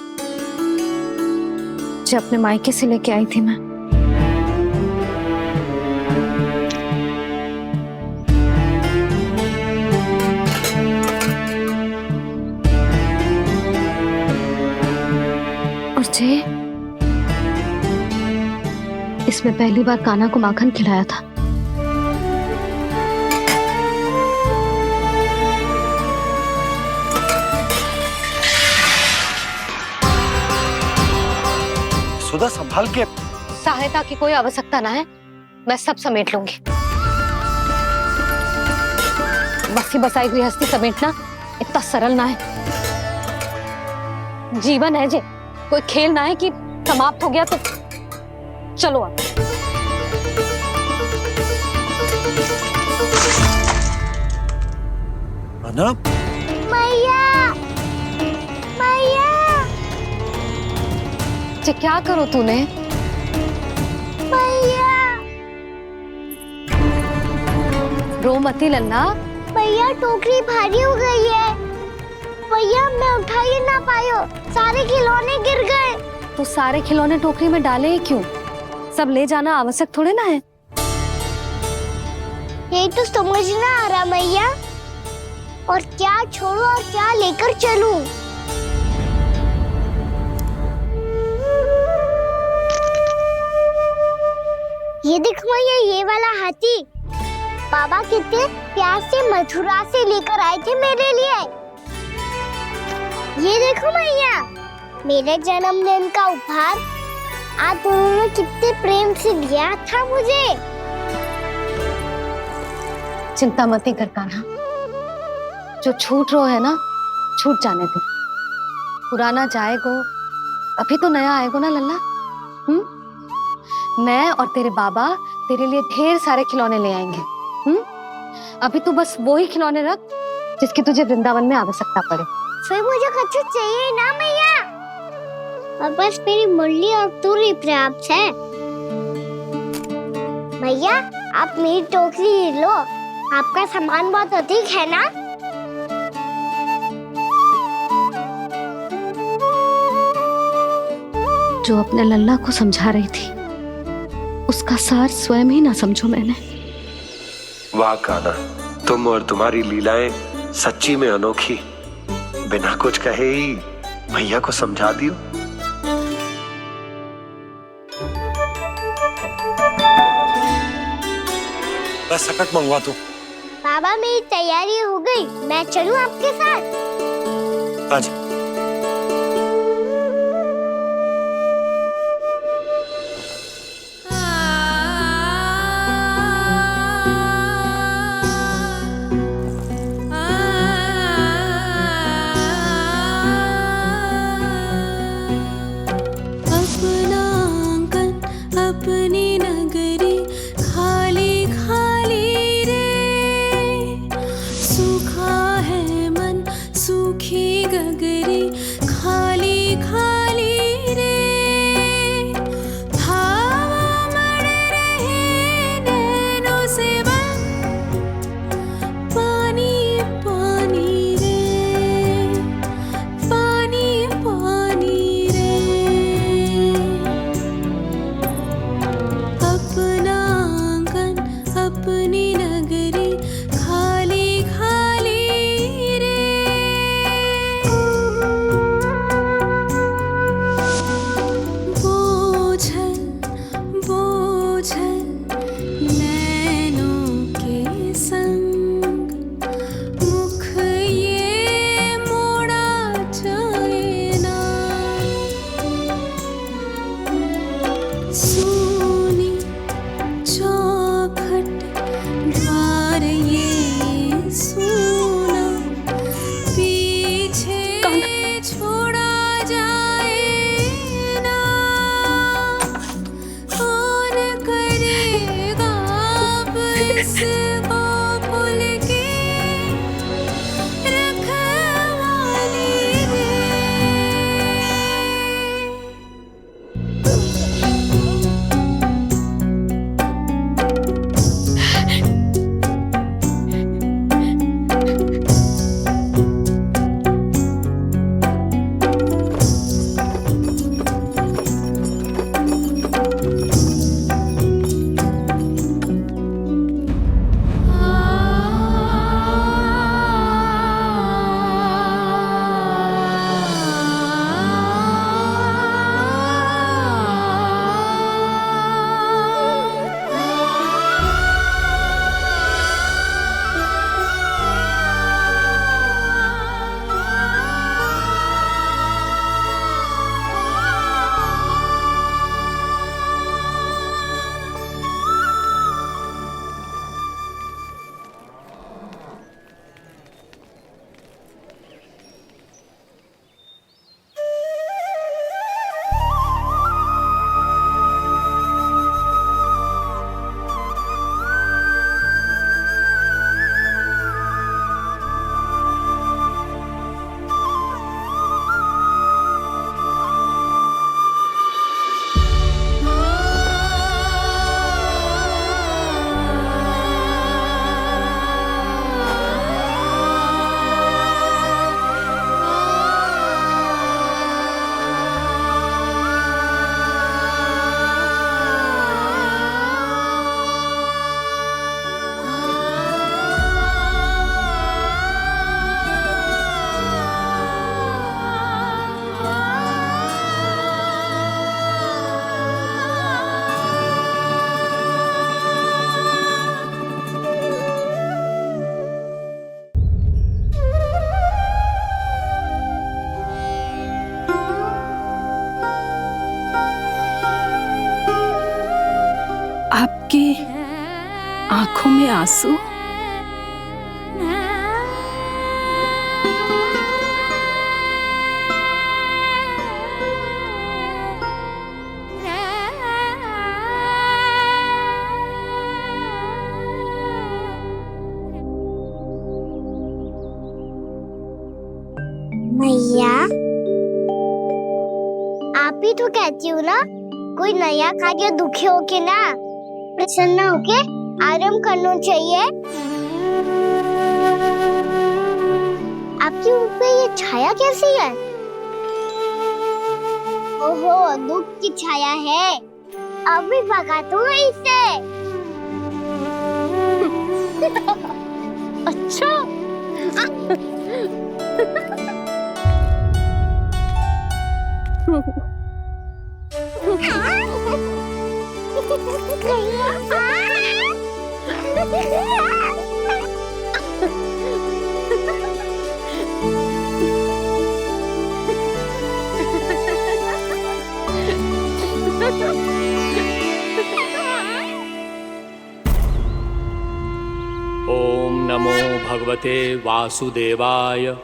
जो अपने मायके से लेके आई थी मैं। और जे इसमें पहली बार कान्हा को माखन खिलाया था। सुधा संभाल के। सहायता की कोई आवश्यकता ना है, मैं सब समेट लूंगी। बसी बसाई गृहस्थी समेटना इतना सरल ना है। जीवन है जे, कोई खेल ना है कि समाप्त हो गया तो चलो आप। अना? मैया, मैया, जे क्या करो तूने? मैया, रो मती लल्ला। भैया टोकरी भारी हो गई है। भैया मैं उठा ही ना पायो, सारे खिलौने गिर गए। तो सारे खिलौने टोकरी में डाले ही क्यों? सब ले जाना आवश्यक थोड़े ना है। यही तो समझ ना आ रहा मैया, और क्या छोड़ू और क्या लेकर चलूं? ये देखो मैया, ये वाला हाथी बाबा कितने प्यार से मथुरा से लेकर आए थे मेरे लिए। ये देखो मैया, मेरे जन्मदिन का उपहार आज उन्होंने कितने प्रेम से दिया था मुझे। चिंता मत कर कान्हा, जो छूट रो है ना छूट जाने दे। पुराना जाएगो, अभी तो नया आएगो ना लल्ला। मैं और तेरे बाबा तेरे लिए ढेर सारे खिलौने ले आएंगे। अभी तू बस वो ही खिलौने रख जिसकी तुझे वृंदावन में आवश्यकता पड़े। फिर मुझे कुछ चाहिए ना मैया, और बस मेरी मुरली और तूरी पर्याप्त है। भैया आप मेरी टोकरी लो, आपका सामान बहुत अधिक है ना। जो अपने लल्ला को समझा रही थी उसका सार स्वयं ही ना समझो मैंने। वाह कान्हा, तुम और तुम्हारी लीलाएं सच्ची में अनोखी। बिना कुछ कहे ही भैया को समझा दियो। मैं सकट मंगवा दूं। बाबा मेरी तैयारी हो गई, मैं चलूं आपके साथ? आजा। अपनी नगरी खाली खाली रे, सूखा है मन सूखी गगरी खाली खाली रे, हवा मर रहे नैनों से बन पानी पानी रे, पानी पानी रे। सोनी चौखट द्वार ये सोना पीछे छोड़ा जाए ना कौन करेगा अब इसको भूल के रखवाली रे। आपकी आंखों में आंसू? मैया आप ही तो कहती हो ना, कोई नया खा के दुखी होके ना प्रसन्न होके आराम करना चाहिए। आपकी मुख पे ये छाया कैसी है? ओहो, दुख की छाया है। अभी भगा तो इसे। अच्छा। ओम नमो भगवते वासुदेवाय।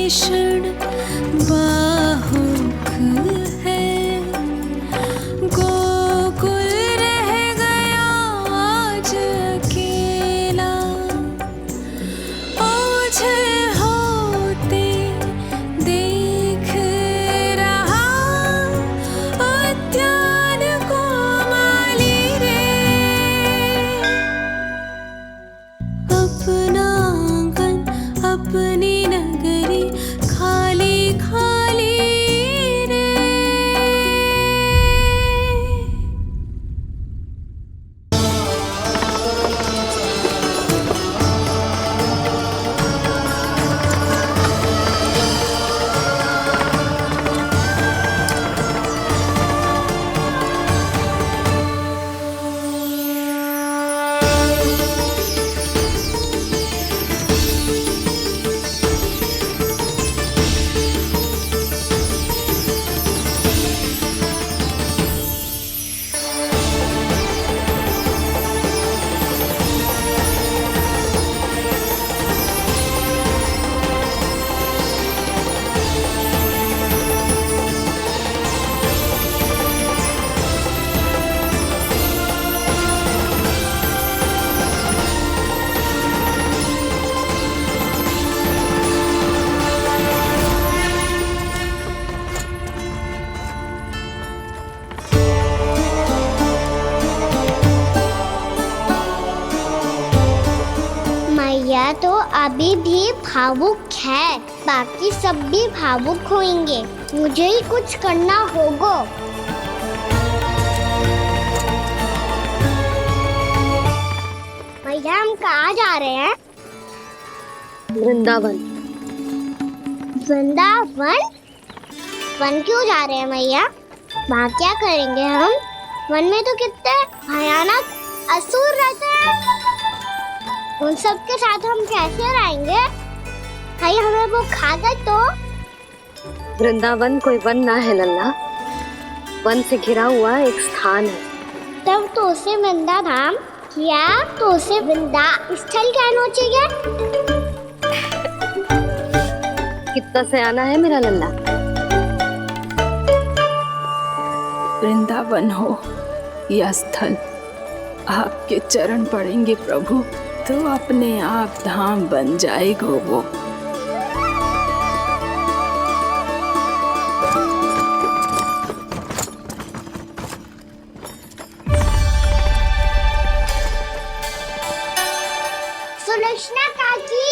भीषण बाहुक है, गोकुल रह गया आज अकेला, ओझल होते देख रहा उद्यान को माली रे। अपना आंगन अपनी नगरी खाली खाली रे। मैया तो अभी भी भावुक है, बाकी सब भी भावुक होंगे। मुझे ही कुछ करना होगा। मैया हम कहाँ जा रहे हैं? वृंदावन। वृंदावन? वन क्यों जा रहे हैं मैया? वहाँ क्या करेंगे हम? वन में तो कितने भयानक असुर रहते हैं। उन सब के साथ हम कैसे रहेंगे? कहीं हमें वो खा गए तो? वृंदावन कोई वन ना है लल्ला, वन से घिरा हुआ एक स्थान है। तब तो उसे वृंदा धाम या तो उसे वृंदा स्थल कहना चाहिए। कितना सयाना है मेरा लल्ला। वृंदावन हो या स्थल, आपके चरण पड़ेंगे प्रभु तो अपने आप धाम बन जाएगा वो। सुलोचना काकी,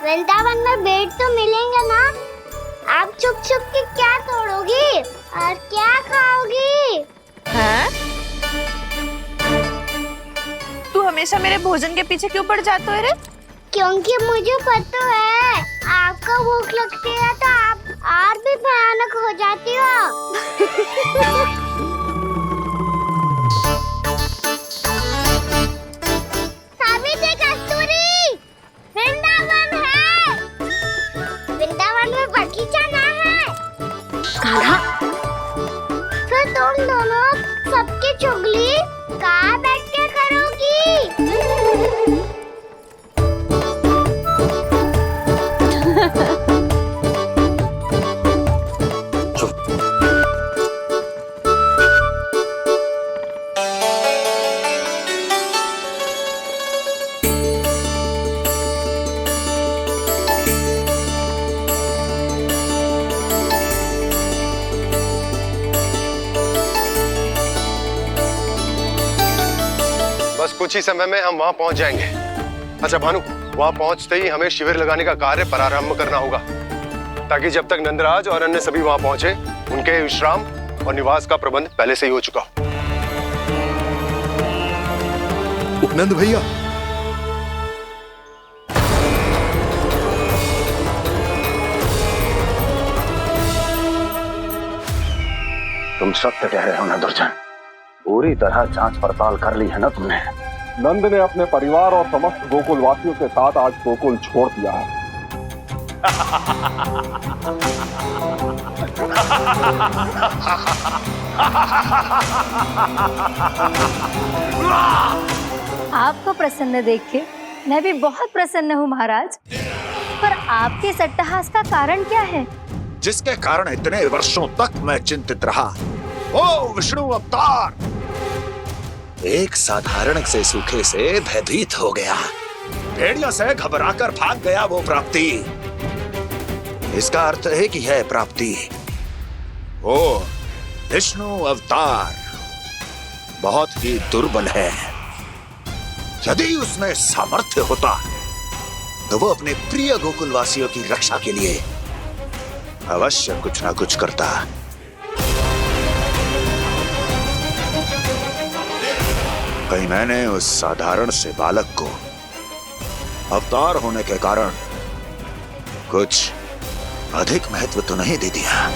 वृंदावन में बेट तो मिलेंगे ना? आप छुप छुप के क्या तोड़ोगी और क्या खाओगी? हाँ? तू हमेशा मेरे भोजन के पीछे क्यों पड़ जाते हो रे? क्योंकि मुझे पता है आपको भूख लगती है तो आप और भी भयानक हो जाती हो। सावित्री, कस्तूरी, वृंदावन है। वृंदावन में बगीचा ना है। कान्हा, फिर तुम दोनों सबकी चुगली कहाँ बैठ के करोगी? बस कुछ ही समय में हम वहां पहुंच जाएंगे। अच्छा भानु, वहां पहुंचते ही हमें शिविर लगाने का कार्य प्रारंभ करना होगा, ताकि जब तक नंदराज और अन्य सभी वहां पहुंचे, उनके विश्राम और निवास का प्रबंध पहले से ही हो चुका हो। उपनंद भैया, तुम सत्य कह रहे हो ना दुर्जन, पूरी तरह जांच पड़ताल कर ली है ना तुमने? नंद ने अपने परिवार और समस्त गोकुल वासियों के साथ आज गोकुल छोड़ दिया है। आपको प्रसन्न देख के मैं भी बहुत प्रसन्न हूँ महाराज, पर आपके इस अट्टहास का कारण क्या है? जिसके कारण इतने वर्षों तक मैं चिंतित रहा। ओ विष्णु अवतार, एक साधारण से सूखे से भयभीत हो गया, भेड़ियों से घबराकर भाग गया वो प्राप्ति। इसका अर्थ है कि यह प्राप्ति ओ विष्णु अवतार बहुत ही दुर्बल है। यदि उसमें सामर्थ्य होता तो वो अपने प्रिय गोकुलवासियों की रक्षा के लिए अवश्य कुछ ना कुछ करता। कहीं मैंने उस साधारण से बालक को अवतार होने के कारण कुछ अधिक महत्व तो नहीं दे दिया।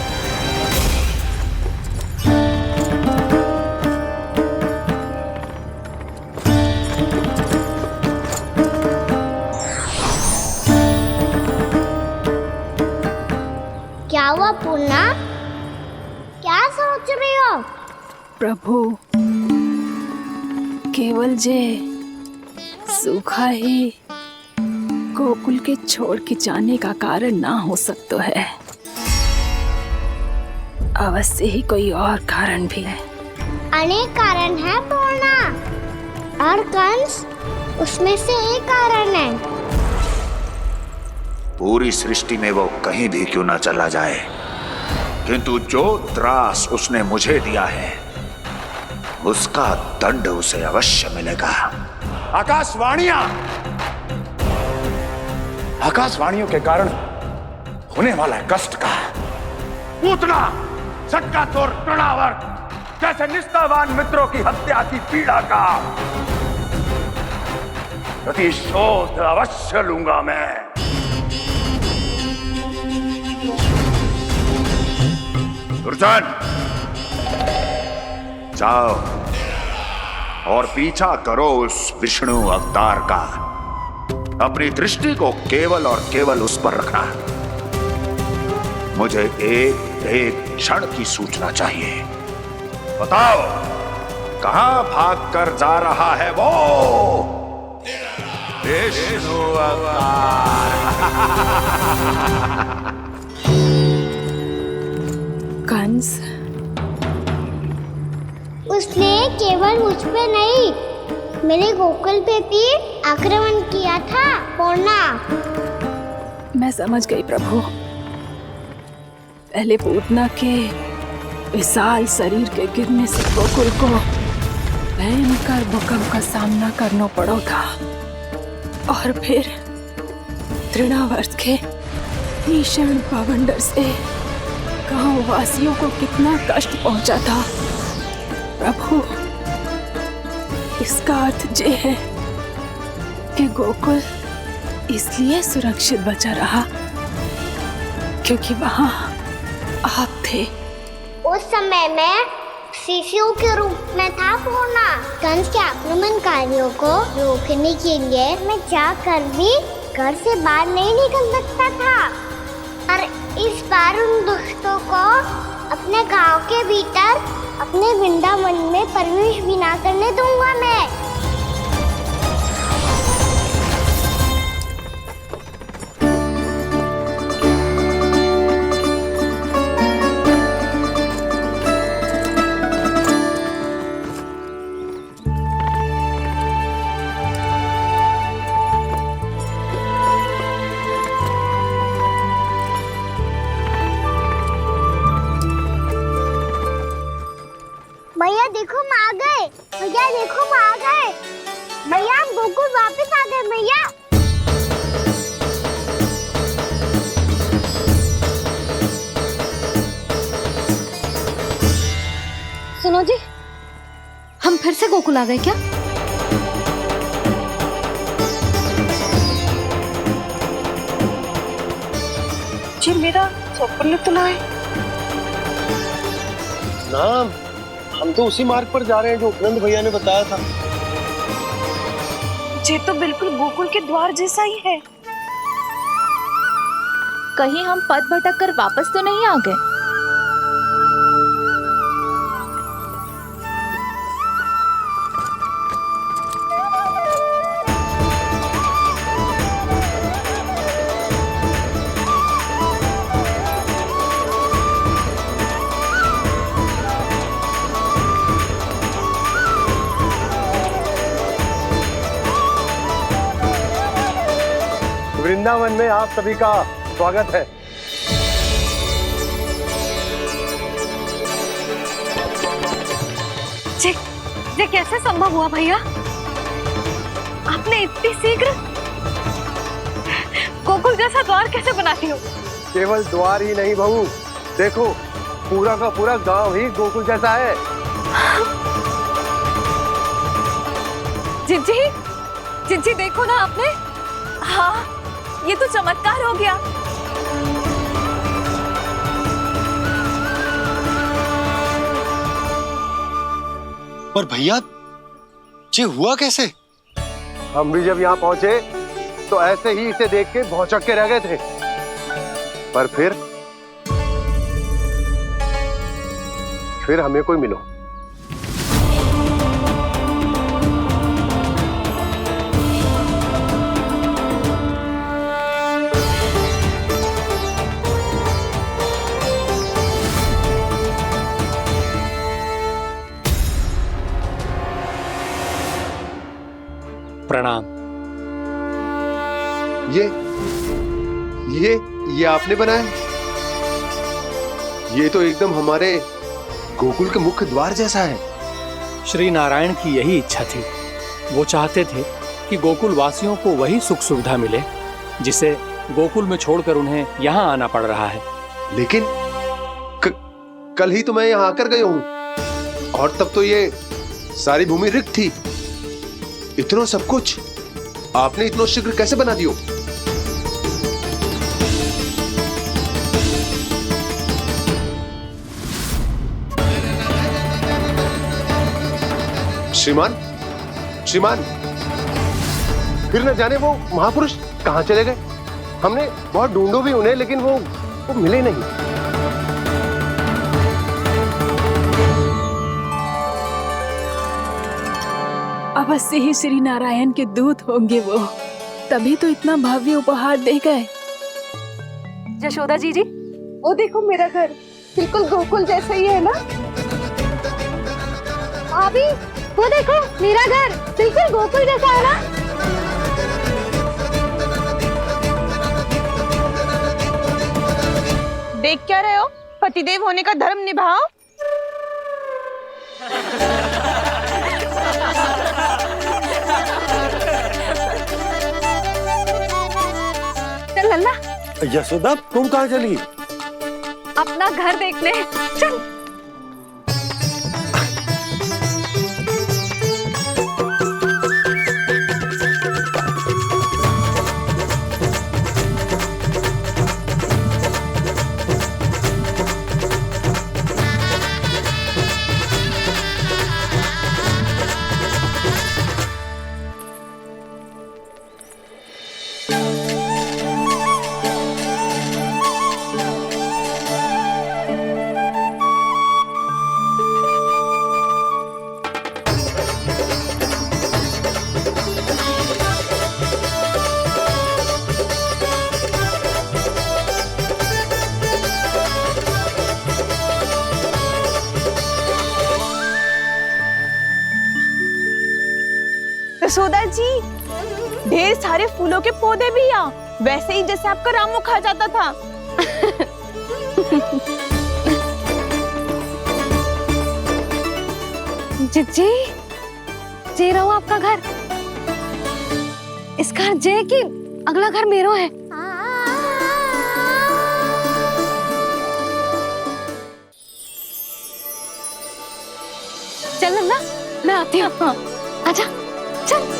क्या हुआ पूर्णा? क्या सोच रही हो? प्रभु, केवल जे सूखा ही गोकुल के छोड़ के जाने का कारण ना हो सकता है, अवश्य ही कोई और कारण भी है। अनेक कारण है पूर्णा, और कंस उसमें से एक कारण है। पूरी सृष्टि में वो कहीं भी क्यों ना चला जाए, किंतु जो त्रास उसने मुझे दिया है उसका दंड उसे अवश्य मिलेगा। आकाशवाणियों के कारण होने वाला कष्ट का पूतना शक्कासुर तृणावर्त जैसे निष्ठावान मित्रों की हत्या की पीड़ा का प्रतिशोध अवश्य लूंगा मैं। दुर्जन, जाओ और पीछा करो उस विष्णु अवतार का। अपनी दृष्टि को केवल और केवल उस पर रखना। मुझे एक एक क्षण की सूचना चाहिए। बताओ, कहां भाग कर जा रहा है वो विष्णु अवतार? कंस, उसने केवल मुझ पे नहीं, मेरे गोकुल पे भी आक्रमण किया था पूर्णा। मैं समझ गई प्रभु। पहले पूतना के विशाल शरीर के गिरने से गोकुल को भयंकर भूकंप का सामना करना पड़ा था, और फिर तृणावर्त के भीषण पावंडर से गांव वासियों को कितना कष्ट पहुंचा था। प्रभु, इसका अर्थ ये है कि गोकुल इसलिए सुरक्षित बचा रहा क्योंकि वहां आप थे। उस समय मैं शिशु के रूप में था पूर्णा। कंस के आक्रमणकारियों को रोकने के लिए मैं जाकर भी घर से बाहर नहीं निकल सकता था, और इस बार उन दुष्टों को अपने गांव के भीतर अपने वृंदावन में प्रवेश भी ना करने दूंगा मैं। भैया देखो हम आ गए, भैया देखो हम आ गए, भैया हम गोकुल वापस आ गए भैया। सुनो जी, हम फिर से गोकुल आ गए क्या? जी मेरा स्वप्न तो ना है। ना, हम तो उसी मार्ग पर जा रहे हैं जो उपनंद भैया ने बताया था। ये तो बिल्कुल गोकुल के द्वार जैसा ही है। कहीं हम पथ भटक कर वापस तो नहीं आ गए? वृंदावन में आप सभी का स्वागत है। ये कैसे संभव हुआ भैया? आपने इतनी शीघ्र गोकुल जैसा द्वार कैसे बना दिया? केवल द्वार ही नहीं बहू, देखो पूरा का पूरा गांव ही गोकुल जैसा है। जिज्जी देखो ना आपने। हाँ, ये तो चमत्कार हो गया। पर भैया ये हुआ कैसे? हम भी जब यहाँ पहुंचे तो ऐसे ही इसे देख के भौचक्के रह गए थे, पर फिर हमें कोई मिलो। प्रणाम। ये आपने बनाया? ये तो एकदम हमारे गोकुल के मुख्य द्वार जैसा है। श्री नारायण की यही इच्छा थी। वो चाहते थे कि गोकुल वासियों को वही सुख सुविधा मिले जिसे गोकुल में छोड़कर उन्हें यहाँ आना पड़ रहा है। लेकिन कल ही तो मैं यहाँ आकर गया हूँ और तब तो ये सारी भूमि रिक्त थी। इतना सब कुछ आपने इतना शीघ्र कैसे बना दियो? श्रीमान, फिर न जाने वो महापुरुष कहां चले गए। हमने बहुत ढूंढो भी उन्हें, लेकिन वो मिले नहीं। अवश्य ही श्री नारायण के दूत होंगे वो, तभी तो इतना भव्य उपहार दे गए। यशोदा जी, वो देखो मेरा घर बिल्कुल गोकुल जैसा ही है ना। भाभी वो देखो मेरा घर बिल्कुल गोकुल जैसा है ना। देख क्या रहे हो? पतिदेव होने का धर्म निभाओ। चल लल्ला, यशोदा तुम कहाँ चली? अपना घर देखने चल। यशोदा जी, ढेर सारे फूलों के पौधे भी यहाँ, वैसे ही जैसे आपका रामू खा जाता था। जिज्जी, जे रहो आपका घर। इस घर जे की अगला घर मेरो है। चल लल्ला, मैं आती हूँ। आजा, चल।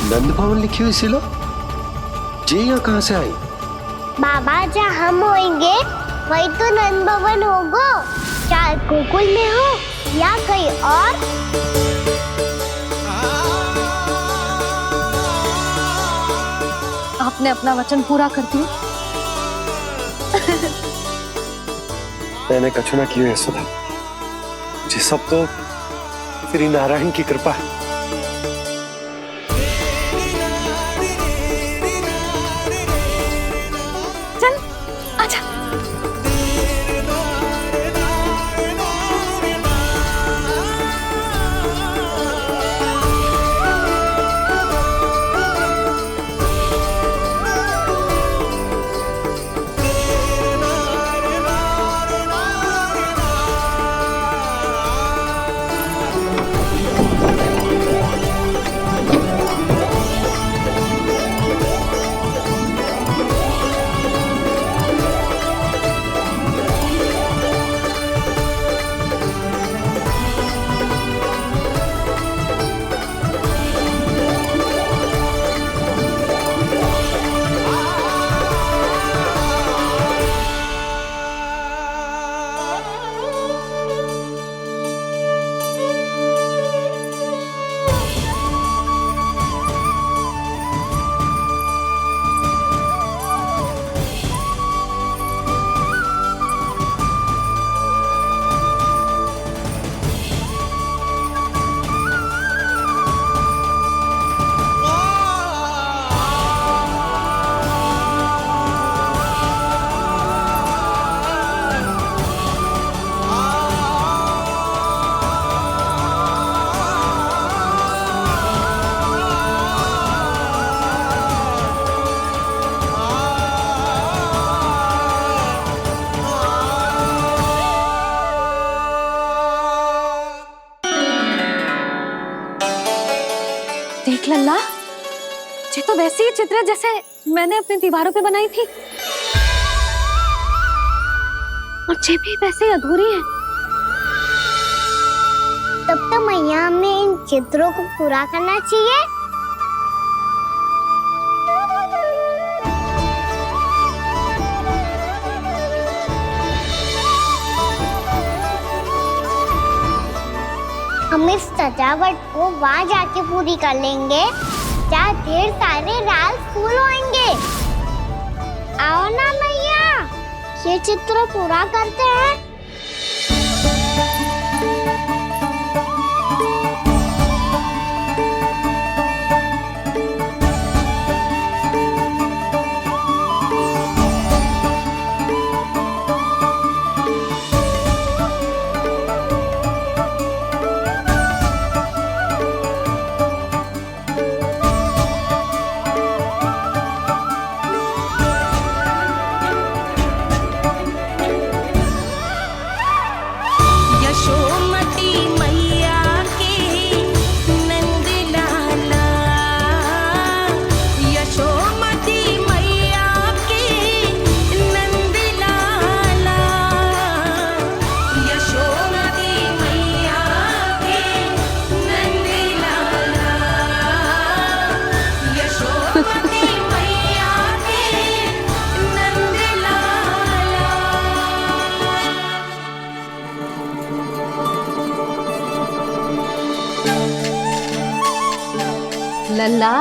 नंद भवन लिखी हुई सिलो जी यहाँ कहाँ से आई? बाबा जहाँ हम होंगे वही तो नंद भवन होगा, चाहे गोकुल में हो या कहीं और। आपने अपना वचन पूरा कर दिया। मैंने कछु ना किया यशोदा, ये सब तो श्री नारायण की कृपा है। चल आजा। देख लल्ला, ये तो वैसी ही चित्र है जैसे मैंने अपनी दीवारों पे बनाई थी, और ये भी वैसे ही अधूरी है। तब तो मैया हमें इन चित्रों को पूरा करना चाहिए। हम इस सजावट को वहाँ जाके पूरी कर लेंगे जहाँ ढेर सारे लाल फूल होंगे। आओ ना मैया, ये चित्र पूरा करते हैं। लल्ला